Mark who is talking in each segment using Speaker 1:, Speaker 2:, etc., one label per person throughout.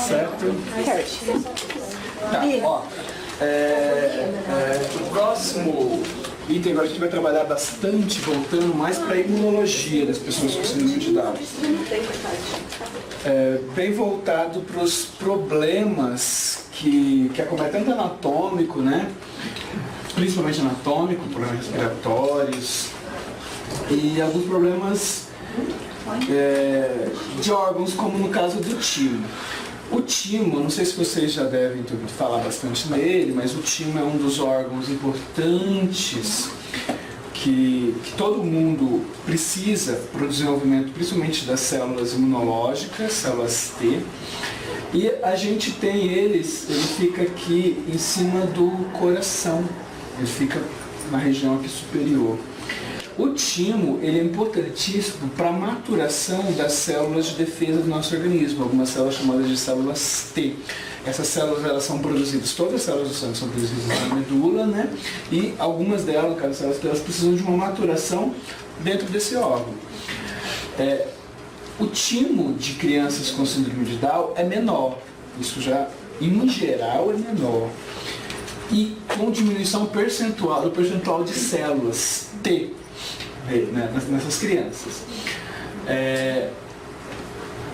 Speaker 1: certo? Tá, ó. O próximo item agora a gente vai trabalhar bastante, voltando mais para a imunologia das pessoas com síndrome de Down. Bem voltado para os problemas que acometem tanto anatômico, né? Principalmente anatômico, problemas respiratórios e alguns problemas de órgãos, como no caso do timo. O timo, não sei se vocês já devem ter ouvido falar bastante nele, mas o timo é um dos órgãos importantes que todo mundo precisa para o desenvolvimento, principalmente das células imunológicas, células T. E a gente tem ele fica aqui em cima do coração, ele fica na região aqui superior. O timo, ele é importantíssimo para a maturação das células de defesa do nosso organismo, algumas células chamadas de células T. Essas células, elas são produzidas, todas as células do sangue são produzidas na medula, né? E algumas delas, no caso das células T, elas precisam de uma maturação dentro desse órgão. O timo de crianças com síndrome de Down é menor, isso já, em geral, é menor. E com diminuição do percentual de células T, né, nessas crianças.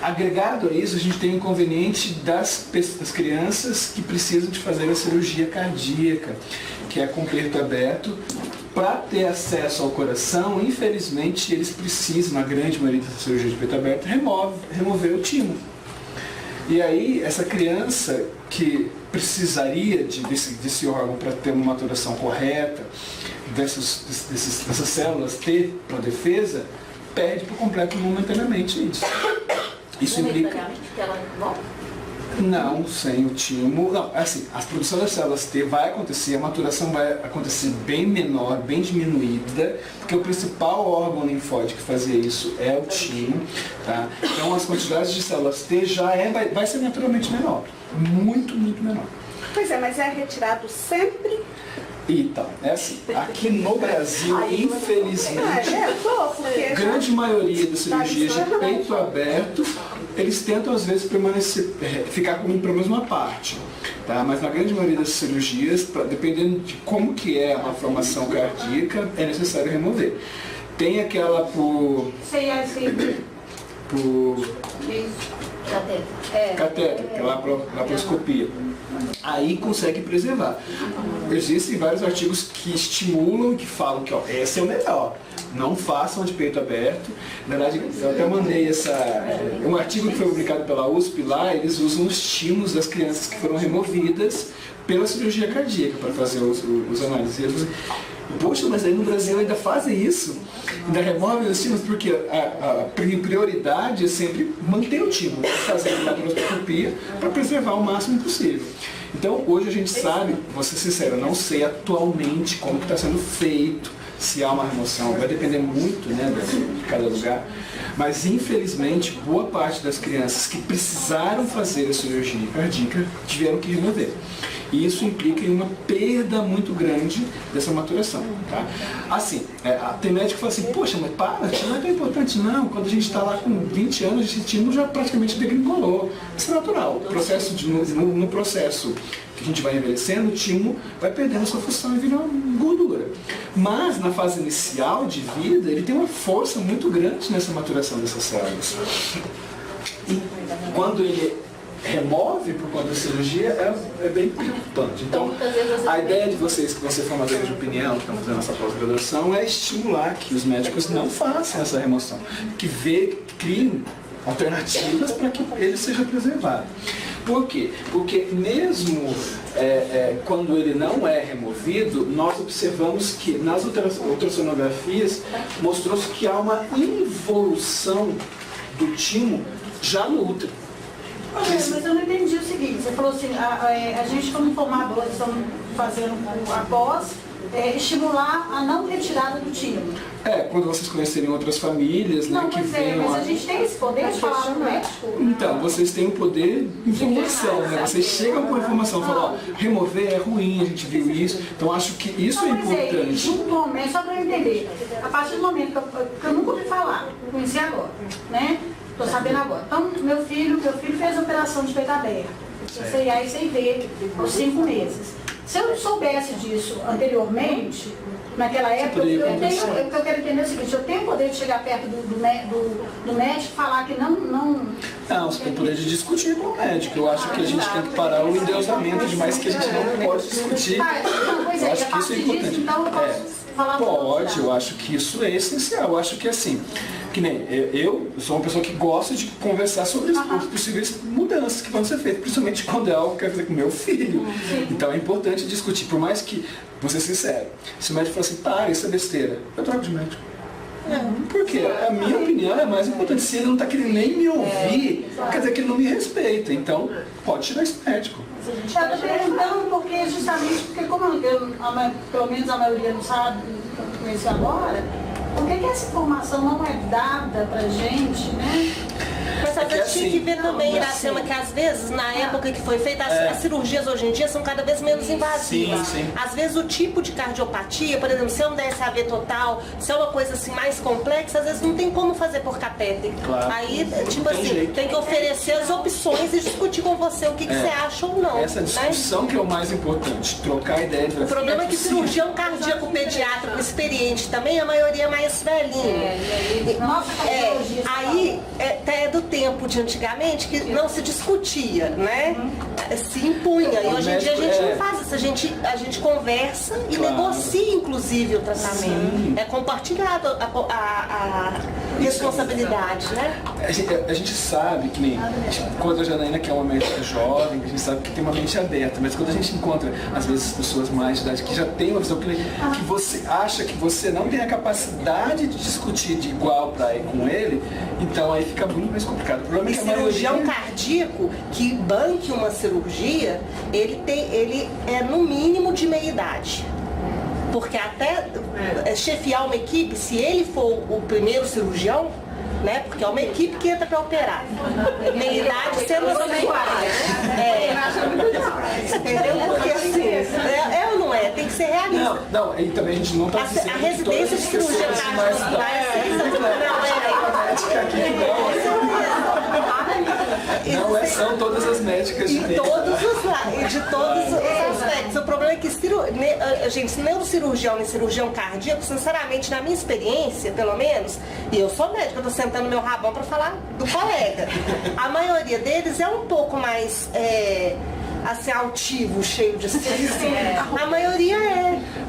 Speaker 1: Agregado a isso, a gente tem o inconveniente das crianças que precisam de fazer a cirurgia cardíaca, que é com peito aberto. Para ter acesso ao coração, infelizmente, eles precisam, na grande maioria dessa cirurgia de peito aberto, remover o timo. E aí, essa criança que precisaria desse órgão para ter uma maturação correta, dessas células T para defesa, perde por completo momentaneamente isso. Isso implica... Não, sem o timo... Não, assim, a produção das células T vai acontecer, a maturação vai acontecer bem menor, bem diminuída, porque o principal órgão linfóide que fazia isso é o timo, tá? Então as quantidades de células T vai ser naturalmente menor, muito, muito menor.
Speaker 2: Pois é, mas é retirado sempre?
Speaker 1: Então, é assim, aqui no Brasil, infelizmente, grande maioria das cirurgias de peito aberto, eles tentam às vezes ficar com pelo menos uma parte, tá? Mas na grande maioria das cirurgias, dependendo de como que é a malformação cardíaca, é necessário remover. Tem aquela por catéter, que é a laparoscopia. Aí consegue preservar. Existem vários artigos que estimulam, que falam que esse é o melhor. Não façam de peito aberto. Na verdade, eu até mandei um artigo que foi publicado pela USP lá, eles usam os timos das crianças que foram removidas pela cirurgia cardíaca para fazer os análises. Poxa, mas aí no Brasil ainda fazem isso? Ainda removem os timos, porque a prioridade é sempre manter o timo, fazer a laparoscopia para preservar o máximo possível. Então, hoje a gente sabe, vou ser sincero, eu não sei atualmente como está sendo feito, se há uma remoção, vai depender muito, né, de cada lugar. Mas, infelizmente, boa parte das crianças que precisaram fazer a cirurgia cardíaca tiveram que remover. E isso implica em uma perda muito grande dessa maturação, tá? Assim, tem médico que fala assim, poxa, mas para, isso não é tão importante não. Quando a gente está lá com 20 anos, esse timo já praticamente degringolou. Isso é natural. No processo que a gente vai envelhecendo, o timo vai perdendo a sua função e vira gordura. Mas, na fase inicial de vida, ele tem uma força muito grande nessa maturação dessas células. E quando ele remove por conta da cirurgia é bem preocupante. Então, a ideia de vocês, que vão ser formadores de opinião, que estão fazendo essa pós-graduação, é estimular que os médicos não façam essa remoção, que criem alternativas para que ele seja preservado. Por quê? Porque mesmo quando ele não é removido, nós observamos que nas ultrassonografias mostrou-se que há uma involução do timo já no útero.
Speaker 3: Mas eu não entendi o seguinte, você falou assim, a gente como formadores estamos fazendo após estimular a não retirada do timo.
Speaker 1: Quando vocês conhecerem outras famílias,
Speaker 3: não,
Speaker 1: né, que venham...
Speaker 3: mas a gente tem esse poder de falar no médico?
Speaker 1: Então, vocês têm o poder de informação, né? Vocês chegam com a informação, falam, remover é ruim, a gente viu isso, então acho que isso é importante.
Speaker 3: Só para eu entender, a partir do momento que eu nunca ouvi falar, conheci agora, né? Estou sabendo agora. Então, meu filho fez operação de peito aberto. Você ia e ver por 5 meses. Se eu soubesse disso anteriormente, naquela época, o que eu quero entender é o seguinte, eu tenho poder de chegar perto do médico e falar que não...
Speaker 1: Não, você tem poder de discutir com o médico. Eu acho que a gente tem que parar o endeusamento demais que a gente não pode discutir.
Speaker 3: Pois é,
Speaker 1: eu acho que isso é importante.
Speaker 3: Então eu posso falar
Speaker 1: pode, eu acho que isso é essencial. Eu acho que assim, que nem eu sou uma pessoa que gosta de conversar sobre as possíveis mudanças que vão ser feitas, principalmente quando é algo que quer fazer com meu filho. Então é importante discutir, por mais que, vou ser sincero, se o médico falar assim, para, isso é besteira, eu troco de médico. Porque a minha opinião é mais importante. Se ele não está querendo nem me ouvir, quer dizer que ele não me respeita. Então, pode tirar esse médico.
Speaker 3: Eu estou perguntando porque, justamente, porque como pelo menos a maioria não sabe, não conhece agora, por que essa informação não é dada para a gente, né?
Speaker 4: Mas às vezes tinha que ver também, Iracema, que às vezes, na época que foi feita, as cirurgias hoje em dia são cada vez menos invasivas.
Speaker 1: Sim.
Speaker 4: Às vezes o tipo de cardiopatia, por exemplo, se é um DSAV total, se é uma coisa assim mais complexa, às vezes não tem como fazer por catéter.
Speaker 1: Claro.
Speaker 4: Aí, tipo assim, tem que oferecer as opções e discutir com você o que você acha ou não.
Speaker 1: Essa discussão, né, que é o mais importante, trocar ideia.
Speaker 4: O problema é que cirurgião cardíaco pediátrico experiente também, a maioria é mais velhinho. Aí é do tempo de antigamente que não se discutia, né? Se impunha. E hoje em dia a gente não faz isso. A gente conversa e negocia, inclusive, o tratamento. Sim. É compartilhado a responsabilidade, né?
Speaker 1: A gente sabe que nem quando a Janaína, que é uma médica jovem, a gente sabe que tem uma mente aberta, mas quando a gente encontra, às vezes, pessoas mais de idade que já têm uma visão que você acha que você não tem a capacidade de discutir de igual para ir com ele, então aí fica muito mais complicado. O problema é que a
Speaker 4: cirurgião cardíaco que banque uma cirurgia, ele é no mínimo de meia idade. Porque até chefiar uma equipe, se ele for o primeiro cirurgião, né? Porque é uma equipe que entra para operar. Meia idade sendo entendeu? Porque assim, ou não é? Tem que ser realista.
Speaker 1: Não, e também a gente não está dizendo
Speaker 4: a residência de cirurgia cardíaca vai
Speaker 1: são todas as médicas
Speaker 4: de todos os aspectos. O problema é que gente, neurocirurgião e cirurgião cardíaco, sinceramente, na minha experiência, pelo menos, e eu sou médica, eu tô sentando meu rabão para falar do colega. A maioria deles é um pouco mais assim, altivo, cheio de ciência. A maioria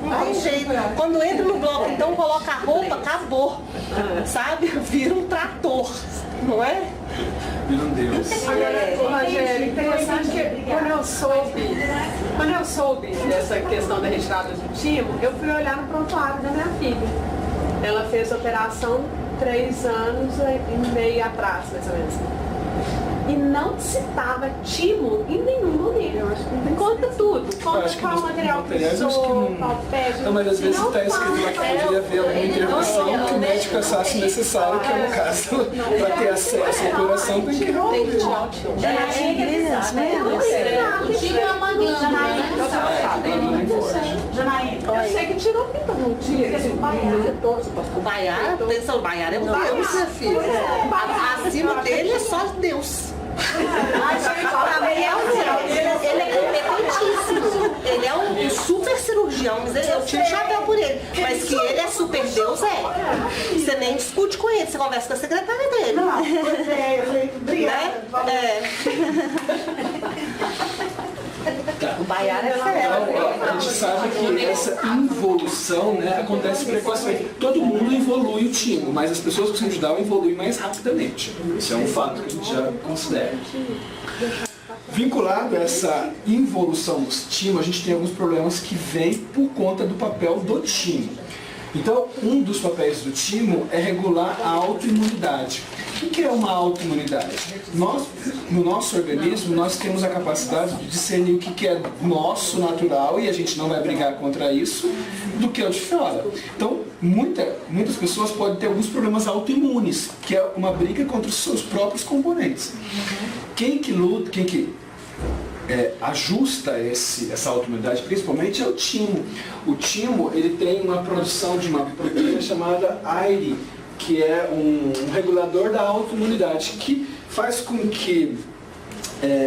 Speaker 4: não tem jeito. Quando entra no bloco, então coloca a roupa, acabou. Sabe? Vira um trator, não é?
Speaker 1: Vira um Deus.
Speaker 5: Agora, Rogério, interessante que quando eu soube dessa questão da retirada do timo, eu fui olhar no prontuário da minha filha. Ela fez a operação 3 anos e meio atrás, mais ou menos. E não citava timo em nenhum momento. Conta tudo. Conta qual material que usou, qual pede.
Speaker 1: Não, mas às vezes está escrito lá que poderia haver alguma intervenção que o médico achasse necessário, que é no caso, para ter acesso à operação, tem que tirar o timo.
Speaker 3: O timo é uma glândula,
Speaker 5: Eu sei que tirou pinta, não tira.
Speaker 4: O Baiar, pensa, o Baiar é um Deus, minha filha. Acima dele é só Deus. Ele é competentíssimo. Ele é um super cirurgião, mas eu tiro o chapéu por ele. Mas que ele é super Deus, Você nem discute com ele, você conversa com a secretária dele. O Baiar é
Speaker 1: a gente sabe que essa involução, né, acontece precocemente. Todo mundo evolui o timo, mas as pessoas com síndrome de Down evoluem mais rapidamente. Isso é um fato que a gente já considera. Vinculado a essa involução dos timos, a gente tem alguns problemas que vêm por conta do papel do timo. Então, um dos papéis do timo é regular a autoimunidade. O que é uma autoimunidade? Nós, no nosso organismo, nós temos a capacidade de discernir o que é nosso, natural, e a gente não vai brigar contra isso, do que é o de fora. Então, muitas pessoas podem ter alguns problemas autoimunes, que é uma briga contra os seus próprios componentes. Quem que luta, quem que ajusta essa autoimunidade, principalmente, é o timo. O timo, ele tem uma produção de uma proteína chamada AIRI, que é um regulador da autoimunidade, que faz com que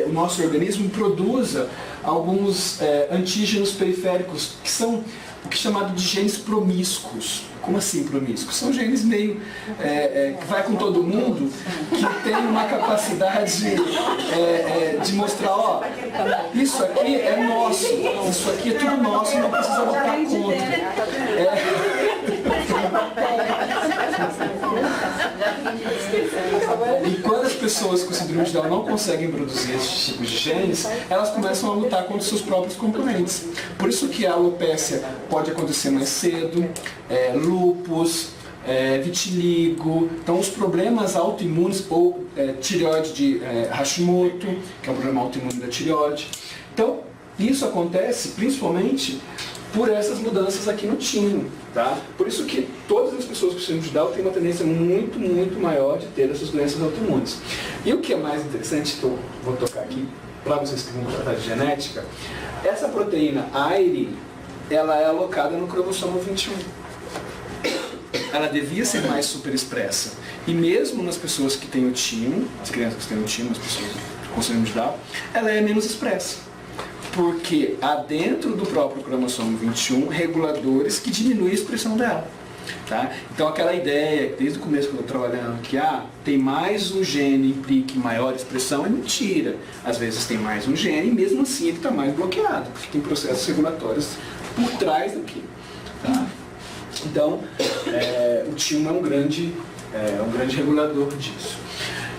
Speaker 1: o nosso organismo produza alguns antígenos periféricos, que são o que é chamado de genes promíscuos. Como assim promíscuos? São genes meio que vai com todo mundo, que tem uma capacidade de mostrar, ó, isso aqui é nosso, isso aqui é tudo nosso, não precisa lutar contra. E quando as pessoas com síndrome de Down não conseguem produzir esses tipos de genes, elas começam a lutar contra os seus próprios componentes. Por isso que a alopécia pode acontecer mais cedo, lúpus, vitiligo, então os problemas autoimunes ou tireoide de Hashimoto, que é um problema autoimune da tireoide. Então, isso acontece principalmente por essas mudanças aqui no timo, tá? Por isso que todas as pessoas com síndrome de Down têm uma tendência muito, muito maior de ter essas doenças autoimunes. E o que é mais interessante, que eu vou tocar aqui, para vocês que vão tratar de genética, essa proteína AIRE, ela é alocada no cromossomo 21. Ela devia ser mais superexpressa. E mesmo nas pessoas que têm o timo, as crianças que têm o timo, as pessoas com síndrome de Down, ela é menos expressa. Porque há dentro do próprio cromossomo 21 reguladores que diminuem a expressão dela. Tá? Então aquela ideia, desde o começo que eu estou trabalhando, que tem mais um gene implique maior expressão, é mentira. Às vezes tem mais um gene e mesmo assim ele está mais bloqueado, porque tem processos regulatórios por trás daquilo. Tá? Então o timo é um grande regulador disso.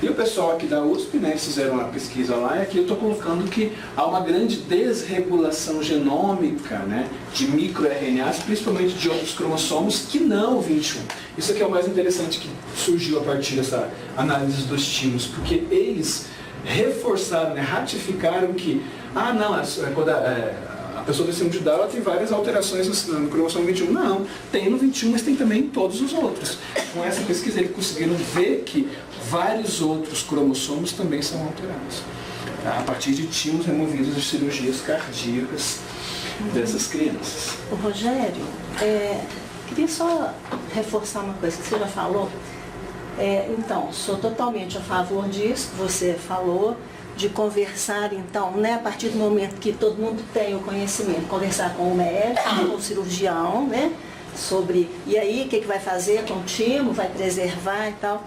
Speaker 1: E o pessoal aqui da USP, né, fizeram uma pesquisa lá, e aqui eu estou colocando que há uma grande desregulação genômica, né, de microRNAs, principalmente de outros cromossomos, que não o 21. Isso aqui é o mais interessante que surgiu a partir dessa análise dos timos, porque eles reforçaram, né, ratificaram que, quando a pessoa tem síndrome de Down, ela tem várias alterações no cromossomo 21. Não, tem no 21, mas tem também em todos os outros. Com essa pesquisa eles conseguiram ver que vários outros cromossomos também são alterados, tá? A partir de timos removidos de cirurgias cardíacas dessas crianças.
Speaker 6: O Rogério, queria só reforçar uma coisa que você já falou. Então, sou totalmente a favor disso que você falou, de conversar, então, né, a partir do momento que todo mundo tem o conhecimento, conversar com o médico, com o cirurgião, né, sobre, e aí, o que vai fazer com o timo, vai preservar e tal.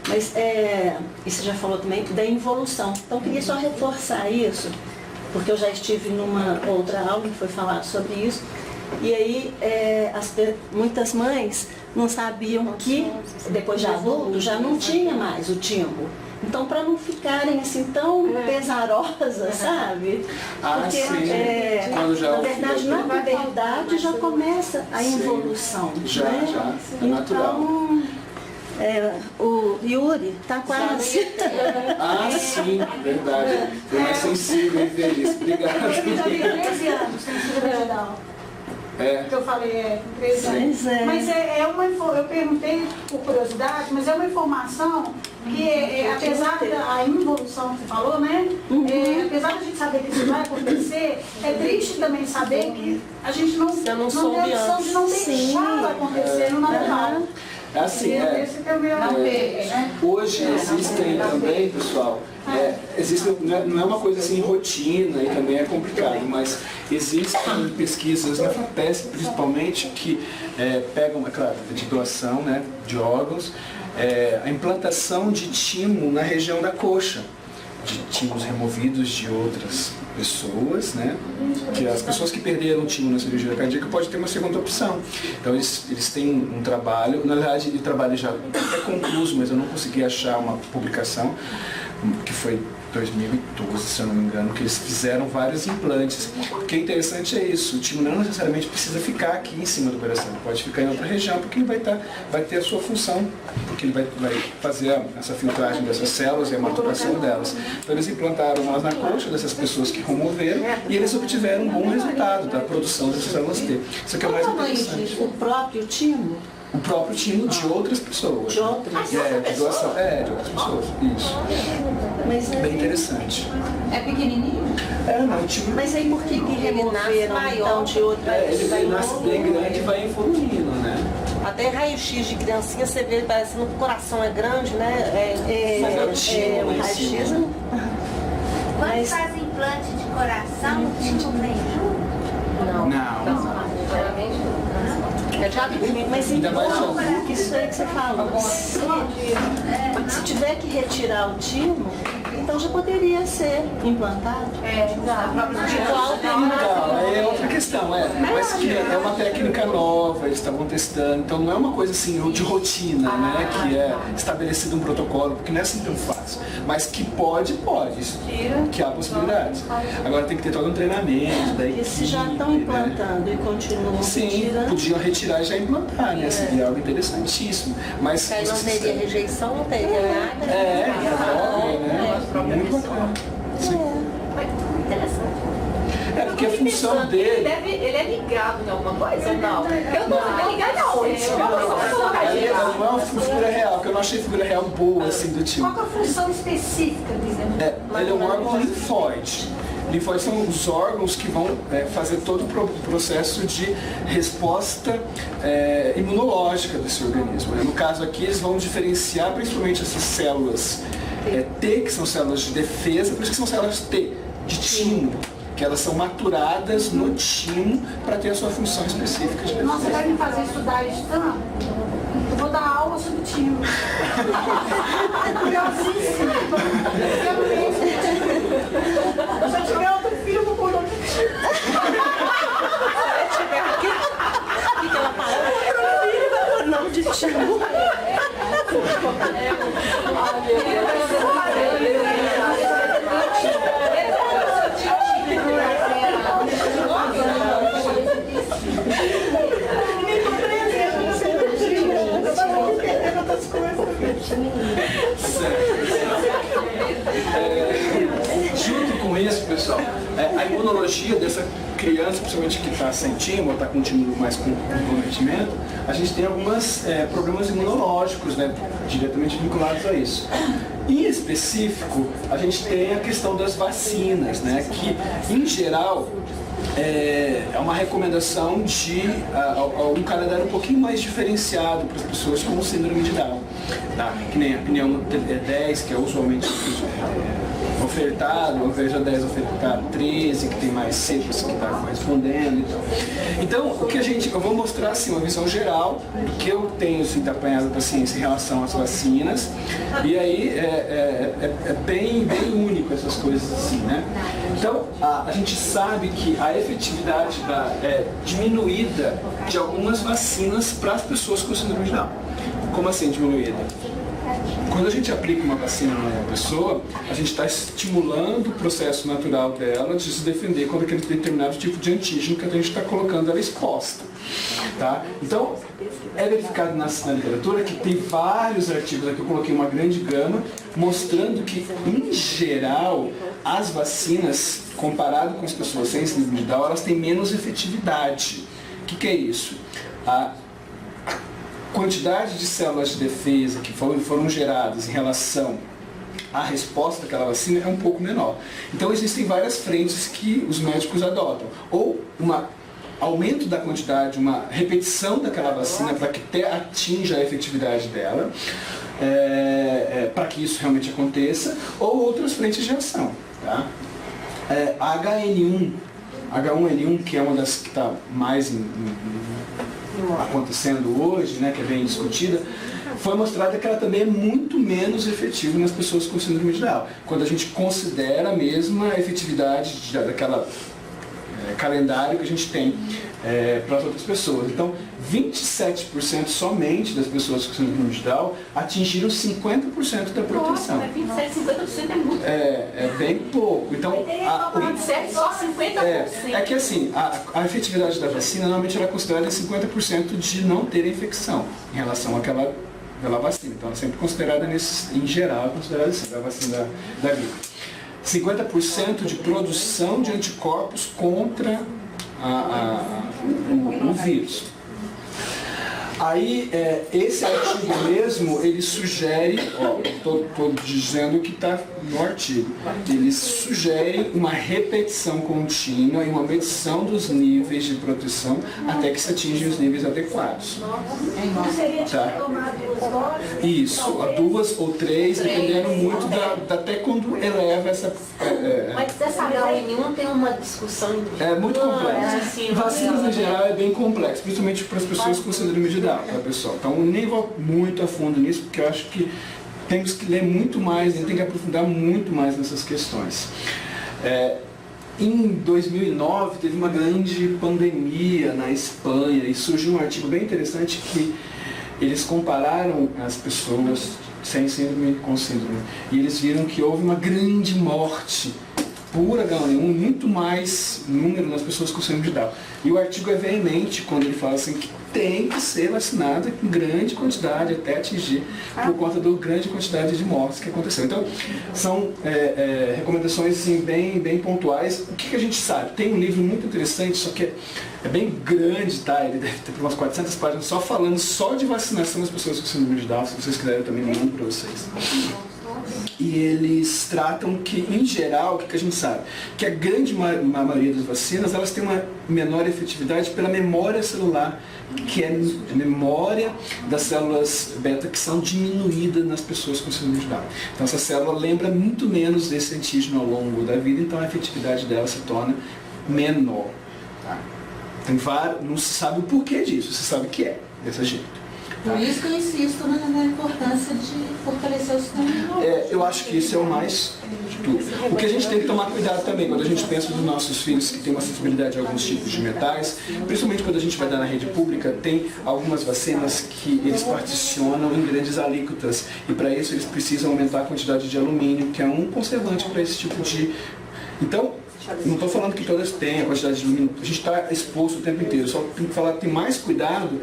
Speaker 6: Mas, e você já falou também da involução. Então, queria só reforçar isso, porque eu já estive numa outra aula que foi falado sobre isso, e aí muitas mães não sabiam que, depois de adulto, já não tinha mais o timo. Então, para não ficarem assim tão pesarosas, sabe? Porque,
Speaker 1: sim.
Speaker 6: Na verdade, na puberdade já começa a involução.
Speaker 1: Já,
Speaker 6: né?
Speaker 1: já. É natural.
Speaker 6: Então, o Yuri está quase.
Speaker 1: Sim, verdade. Eu mais sensível em ver isso. Obrigado.
Speaker 3: Ele já tem 13 anos, tem síndrome de Down. Que eu falei, com 13 anos. Mas eu perguntei por curiosidade, mas é uma informação que, apesar da involução que você falou, né? Apesar de a gente saber que isso vai acontecer, é triste também saber que a gente não tem a opção de não deixar acontecer no natural.
Speaker 1: Assim, hoje existem também, pessoal, não é uma coisa assim rotina e também é complicado, mas existem pesquisas na FAPESP principalmente que pegam, é claro, de doação, né, de órgãos, a implantação de timo na região da coxa, de timos removidos de outras pessoas, né? Que as pessoas que perderam o timo na cirurgia cardíaca podem ter uma segunda opção. Então eles têm um trabalho, na verdade o trabalho já é concluído, mas eu não consegui achar uma publicação, que foi 2012, se eu não me engano, que eles fizeram vários implantes. O que é interessante é isso, o timo não necessariamente precisa ficar aqui em cima do coração, ele pode ficar em outra região, porque ele vai ter a sua função, porque ele vai fazer essa filtragem dessas células e a maturação delas. Então eles implantaram nós na coxa dessas pessoas que removeram e eles obtiveram um bom resultado da produção dessas células T. Isso aqui é o mais interessante.
Speaker 6: O próprio timo?
Speaker 1: O próprio timo de outras pessoas.
Speaker 6: De outras?
Speaker 1: De doação. De outras pessoas. Isso.
Speaker 6: Mas
Speaker 1: bem interessante.
Speaker 3: É pequenininho?
Speaker 1: Não, o timo...
Speaker 6: Mas aí por que removeram então de outras?
Speaker 1: Ele nasce bem grande e vai evoluindo, né?
Speaker 4: até raio-x de criancinha, você vê, parece que o coração é grande, né?
Speaker 6: O raio-x.
Speaker 7: Quando faz implante de coração, o timo vem junto?
Speaker 1: Não.
Speaker 6: Mas
Speaker 1: Ainda mais
Speaker 6: então, isso aí que você falou. Se tiver que retirar o timo, então já poderia ser implantado.
Speaker 1: Então, é outra questão, mas que é uma técnica nova, eles estavam testando, então não é uma coisa assim de rotina, né, que é estabelecido um protocolo, porque não é assim tão fácil, mas que pode, isso, que há possibilidades. Agora tem que ter todo um treinamento da equipe,
Speaker 6: Porque se já estão implantando e continuam
Speaker 1: Sim,
Speaker 6: retirando,
Speaker 1: podiam retirar e já implantar, né, seria algo interessantíssimo. Mas
Speaker 4: Aí não teria rejeição, não teria nada.
Speaker 1: né? Muito bacana. Sim.
Speaker 7: Interessante.
Speaker 1: É porque a função dele.
Speaker 8: Ele é ligado em alguma coisa ou não? Eu não sei ligado aonde.
Speaker 1: Não é uma figura real, porque eu não achei figura real boa assim do tipo.
Speaker 3: Qual que é a função específica dele?
Speaker 1: Ele é um órgão linfóide. Linfóides são os órgãos que vão fazer todo o processo de resposta imunológica desse organismo. No caso aqui, eles vão diferenciar principalmente essas células T, que são células de defesa, por isso que são células T, de timo, que elas são maturadas no timo para ter a sua função específica de defesa.
Speaker 3: Nossa, você vai me fazer estudar isso tanto? Eu vou dar aula sobre timo. É curiosíssimo. Se eu tiver outro filho, eu vou pôr outro timo.
Speaker 4: O que ela falou?
Speaker 6: não de timo.
Speaker 1: Junto com isso, pessoal, a imunologia dessa criança, principalmente que está sem timo, ou está com timo mais com comprometimento, a gente tem alguns problemas imunológicos, né, diretamente vinculados a isso. Em específico, a gente tem a questão das vacinas, né, que, em geral, é uma recomendação de um calendário um pouquinho mais diferenciado para as pessoas com síndrome de Down. Tá? Que nem a pneumo 10, que é usualmente ofertado, ao invés de 10 ofertado 13, que tem mais cepas que está correspondendo. Então, o que eu vou mostrar assim, uma visão geral do que eu tenho assim, da apanhada da ciência em relação às vacinas, e aí é bem único essas coisas assim, né? Então, a gente sabe que a efetividade é diminuída de algumas vacinas para as pessoas com síndrome de Down. Como assim diminuída? Quando a gente aplica uma vacina numa pessoa, a gente está estimulando o processo natural dela de se defender contra aquele determinado tipo de antígeno que a gente está colocando ela exposta. Tá? Então, é verificado na literatura que tem vários artigos, aqui eu coloquei uma grande gama, mostrando que, em geral, as vacinas, comparado com as pessoas sem síndrome de Down, elas têm menos efetividade. O que é isso? A quantidade de células de defesa que foram geradas em relação à resposta daquela vacina é um pouco menor. Então existem várias frentes que os médicos adotam. Ou um aumento da quantidade, uma repetição daquela vacina para que atinja a efetividade dela, para que isso realmente aconteça, ou outras frentes de ação. Tá? A H1N1, que é uma das que está mais acontecendo hoje, né, que é bem discutida, foi mostrada que ela também é muito menos efetiva nas pessoas com síndrome de Down, quando a gente considera mesmo a efetividade daquela calendário que a gente tem para as outras pessoas. Então, 27% somente das pessoas com síndrome de Down atingiram 50% da proteção.
Speaker 8: Nossa, 27, 50% é muito.
Speaker 1: É bem pouco. Então,
Speaker 8: 27, só 50%.
Speaker 1: É que assim, a efetividade da vacina normalmente ela é considerada em 50% de não ter infecção em relação àquela vacina. Então, ela é sempre considerada em geral, é considerada assim, a vacina da gripe. 50% de produção de anticorpos contra o vírus. Aí, esse artigo mesmo, ele sugere, estou dizendo o que está no artigo, ele sugere uma repetição contínua e uma medição dos níveis de proteção até que se atinjam os níveis adequados. Tá? Isso, 2 ou 3, dependendo muito até quando eleva essa...
Speaker 8: Mas dessa H1N1 tem uma discussão...
Speaker 1: É muito complexo. Vacinas em geral é bem complexo, principalmente para as pessoas com síndrome de Down, tá, pessoal? Então nem vou muito a fundo nisso, porque eu acho que temos que ler muito mais, a gente tem que aprofundar muito mais nessas questões. Em 2009 teve uma grande pandemia na Espanha e surgiu um artigo bem interessante que eles compararam as pessoas sem síndrome com síndrome e eles viram que houve uma grande morte por H1N1, muito mais número nas pessoas com síndrome de Down. E o artigo é veemente quando ele fala assim que tem que ser vacinada em grande quantidade até atingir, por conta da grande quantidade de mortes que aconteceu. Então, são recomendações assim, bem pontuais. O que a gente sabe? Tem um livro muito interessante, só que é bem grande, tá? Ele deve ter umas 400 páginas só falando só de vacinação das pessoas com síndrome de Down. Se vocês quiserem, eu também mando para vocês. E eles tratam que, em geral, o que a gente sabe? Que a grande maioria das vacinas, elas têm uma menor efetividade pela memória celular, que é a memória das células beta que são diminuídas nas pessoas com síndrome de Down. Então essa célula lembra muito menos desse antígeno ao longo da vida, então a efetividade dela se torna menor. Tá? Não se sabe o porquê disso, se sabe que é desse jeito.
Speaker 9: Por isso que eu insisto na importância de fortalecer o sistema imunológico.
Speaker 1: Eu acho que isso é o mais de tudo. O que a gente tem que tomar cuidado também, quando a gente pensa nos nossos filhos que têm uma sensibilidade a alguns tipos de metais, principalmente quando a gente vai dar na rede pública, tem algumas vacinas que eles particionam em grandes alíquotas. E para isso eles precisam aumentar a quantidade de alumínio, que é um conservante para esse tipo de... Então, não estou falando que todas têm a quantidade de alumínio, a gente está exposto o tempo inteiro, só tem que falar que tem mais cuidado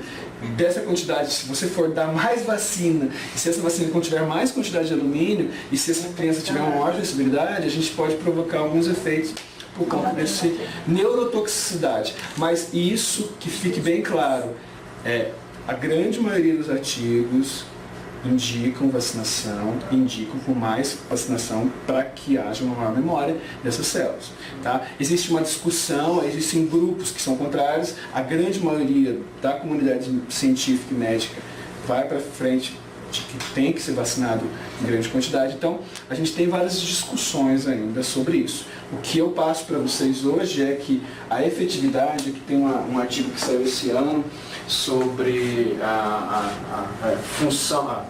Speaker 1: dessa quantidade. Se você for dar mais vacina, e se essa vacina contiver mais quantidade de alumínio, e se essa criança tiver uma maior sensibilidade, a gente pode provocar alguns efeitos por conta dessa neurotoxicidade. Mas isso, que fique bem claro, a grande maioria dos artigos indicam vacinação, indicam por mais vacinação para que haja uma maior memória dessas células. Tá? Existe uma discussão, existem grupos que são contrários, a grande maioria da comunidade científica e médica vai para frente de que tem que ser vacinado em grande quantidade. Então, a gente tem várias discussões ainda sobre isso. O que eu passo para vocês hoje é que a efetividade, que tem um artigo que saiu esse ano sobre a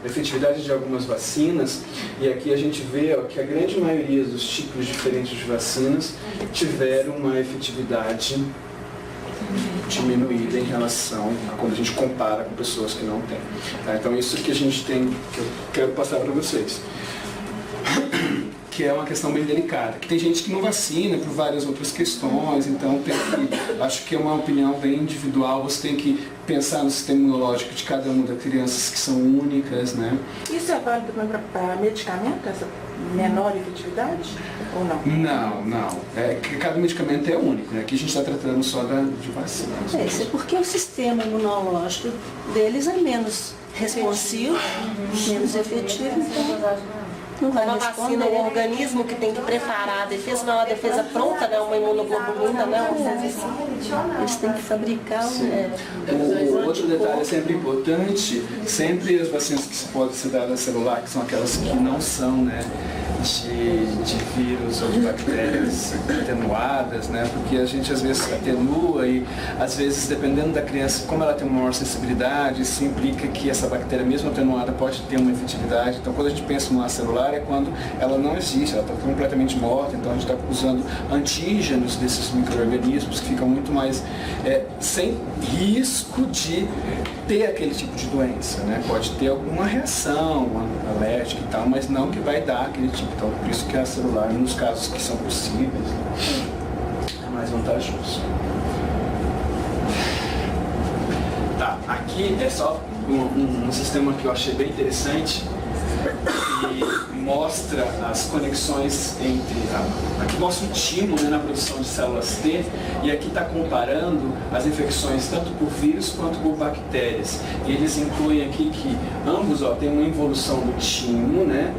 Speaker 1: efetividade de algumas vacinas, e aqui a gente vê que a grande maioria dos tipos diferentes de vacinas tiveram uma efetividade diminuída em relação a quando a gente compara com pessoas que não têm. Tá? Então isso que a gente tem, que eu quero passar para vocês, que é uma questão bem delicada, que tem gente que não vacina por várias outras questões, então acho que é uma opinião bem individual, você tem que pensar no sistema imunológico de cada uma das crianças que são únicas, né?
Speaker 6: Isso é válido para medicamento, essa menor efetividade ou não?
Speaker 1: Não. Que cada medicamento é único, né? Aqui a gente está tratando só de vacina.
Speaker 6: Isso é porque o sistema imunológico deles é menos responsivo, menos efetivo, então não vai
Speaker 4: uma vacina, um organismo que tem que preparar a defesa, não é uma defesa pronta, né? Uma imunoglobulina, né?
Speaker 6: Eles têm que fabricar
Speaker 1: outro detalhe sempre importante, sempre as vacinas que podem ser dadas celular, que são aquelas que não são, né, de vírus ou de bactérias atenuadas, né? Porque a gente às vezes atenua e às vezes, dependendo da criança, como ela tem uma maior sensibilidade, isso implica que essa bactéria mesmo atenuada pode ter uma efetividade. Então quando a gente pensa numa celular é quando ela não existe, ela está completamente morta, então a gente está usando antígenos desses micro-organismos que ficam muito mais sem risco de ter aquele tipo de doença, né? Pode ter alguma reação alérgica e tal, mas não que vai dar aquele tipo. Então, por isso que a celular, nos casos que são possíveis, é mais vantajoso. Tá, aqui é só um sistema que eu achei bem interessante e mostra as conexões entre... Aqui mostra o timo, né, na produção de células T, e aqui está comparando as infecções tanto por vírus quanto por bactérias. E eles incluem aqui que ambos têm uma involução do timo, né,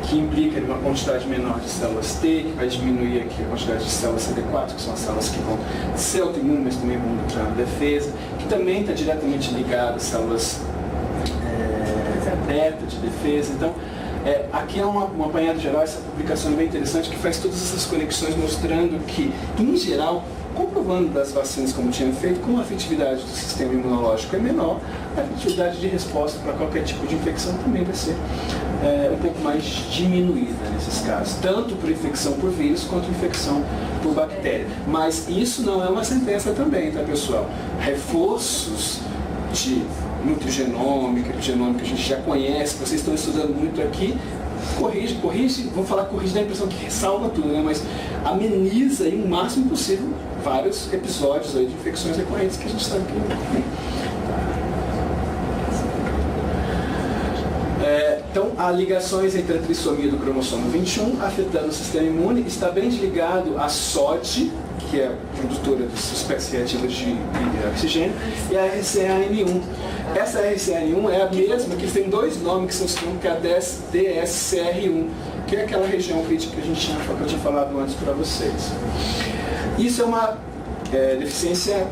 Speaker 1: que implica uma quantidade menor de células T, que vai diminuir aqui a quantidade de células CD4, que são as células que vão ser autoimunes, mas também vão entrar na defesa, que também está diretamente ligado às células beta de defesa. Então, aqui é um apanhado geral, essa publicação é bem interessante, que faz todas essas conexões mostrando que, em geral, comprovando das vacinas como tinha feito, como a afetividade do sistema imunológico é menor, a afetividade de resposta para qualquer tipo de infecção também vai ser um pouco mais diminuída nesses casos, tanto por infecção por vírus quanto infecção por bactéria. Mas isso não é uma sentença também, tá, pessoal? Reforços de nutrigenômica, epigenômica, a gente já conhece, vocês estão estudando muito aqui, corrige, vou falar corrige, dá a impressão que salva tudo, né? Mas ameniza aí o máximo possível vários episódios aí de infecções recorrentes que a gente sabe que então, há ligações entre a trissomia do cromossomo 21 afetando o sistema imune, está bem ligado à SOD, que é produtora das espécies reativas de oxigênio, e a RCAN1. Essa RCAN1 é a mesma, que tem dois nomes que são que é a DSCR1, que é aquela região crítica que eu tinha falado antes para vocês. Isso é uma deficiência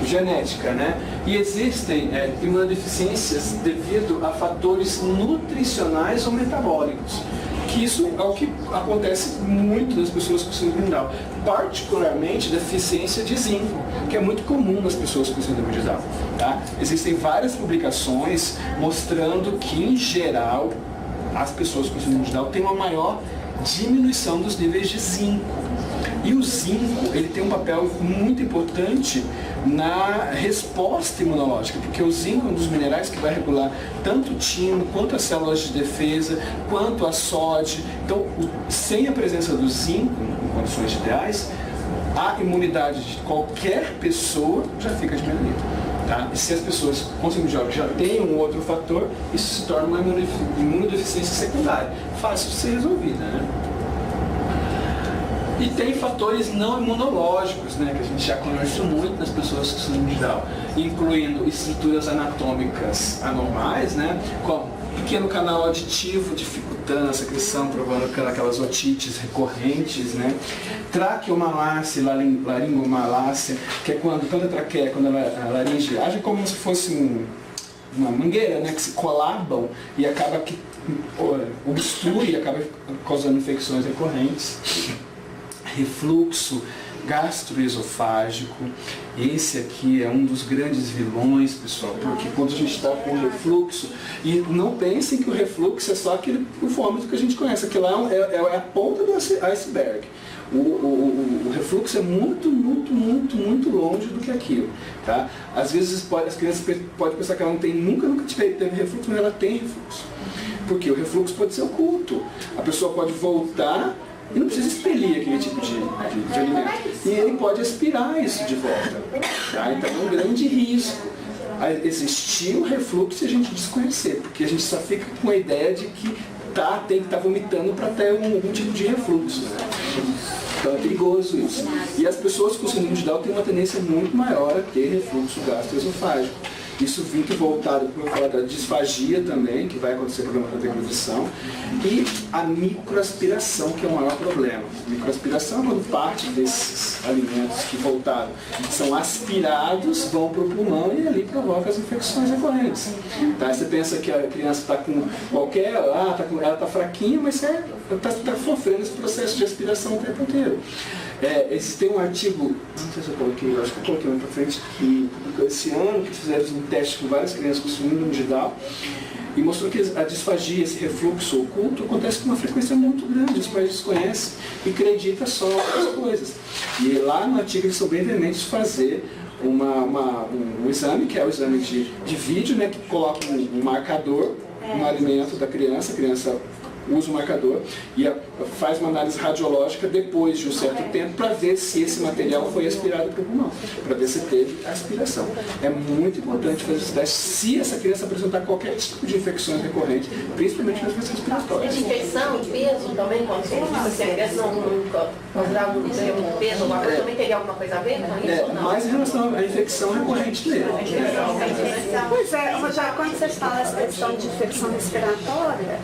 Speaker 1: genética, né? E existem imunodeficiências devido a fatores nutricionais ou metabólicos. Que isso é o que acontece muito nas pessoas com síndrome de Down, particularmente deficiência de zinco, que é muito comum nas pessoas com síndrome de Down. Tá? Existem várias publicações mostrando que, em geral, as pessoas com síndrome de Down têm uma maior diminuição dos níveis de zinco. E o zinco, ele tem um papel muito importante na resposta imunológica, porque o zinco é um dos minerais que vai regular tanto o timo, quanto as células de defesa, quanto a SOD. Então, sem a presença do zinco, em condições ideais, a imunidade de qualquer pessoa já fica diminuída. Tá? E se as pessoas com síndrome de Down já têm um outro fator, isso se torna uma imunodeficiência secundária, fácil de ser resolvida, né? E tem fatores não imunológicos, né, que a gente já conhece muito nas pessoas com síndrome de Down, incluindo estruturas anatômicas anormais, né, como pequeno canal auditivo dificultando a secreção, provocando aquelas otites recorrentes, né, traqueomalácia, laringomalácia, que é quando tanto a traqueia quanto a laringe agem como se fosse uma mangueira, né, que se colabam e acaba que obstrui e acaba causando infecções recorrentes. Refluxo gastroesofágico, esse aqui é um dos grandes vilões, pessoal, porque quando a gente está com refluxo, e não pensem que o refluxo é só o vômito que a gente conhece, aquilo lá é a ponta do iceberg. O refluxo é muito longe do que aquilo, tá? Às vezes as crianças podem pensar que ela nunca teve refluxo, mas ela tem refluxo. Porque o refluxo pode ser oculto. A pessoa pode voltar e não precisa expelir aquele tipo de alimento. E ele pode aspirar isso de volta. Tá? Então é um grande risco existir um refluxo e a gente desconhecer, porque a gente só fica com a ideia de que tem que estar vomitando para ter algum tipo de refluxo. Né? Então é perigoso isso. E as pessoas com síndrome de Down têm uma tendência muito maior a ter refluxo gastroesofágico. Isso vinca voltado, como eu falei, da disfagia também, que vai acontecer problema com a deglutição, e a microaspiração, que é o maior problema. A microaspiração é quando parte desses alimentos que voltaram são aspirados, vão para o pulmão e ali provoca as infecções recorrentes. Tá? Você pensa que a criança está com qualquer... ela está fraquinha, mas ela está sofrendo esse processo de aspiração o tempo inteiro. Existe um artigo, não sei se eu coloquei, acho que eu coloquei mais para frente, que publicou esse ano, que fizeram um teste com várias crianças com síndrome de Down e mostrou que a disfagia, esse refluxo oculto, acontece com uma frequência muito grande. Os pais desconhecem e acreditam só nas coisas. E lá no artigo eles são bem veementes de fazer um exame, que é o exame de vídeo, né, que coloca um marcador no alimento da criança, a criança usa o marcador e faz uma análise radiológica depois de um certo tempo para ver se esse material foi aspirado para o pulmão, para ver se teve aspiração. É muito importante fazer esse teste se essa criança apresentar qualquer tipo de infecções recorrentes, principalmente nas doenças respiratórias.
Speaker 8: De infecção, de peso também, quando você diz que a criança não considerava muito peso, alguma coisa, também teria alguma coisa a ver com isso?
Speaker 1: Mais em relação à infecção recorrente dele.
Speaker 2: Pois é, Rogério, quando vocês falam essa questão de infecção respiratória,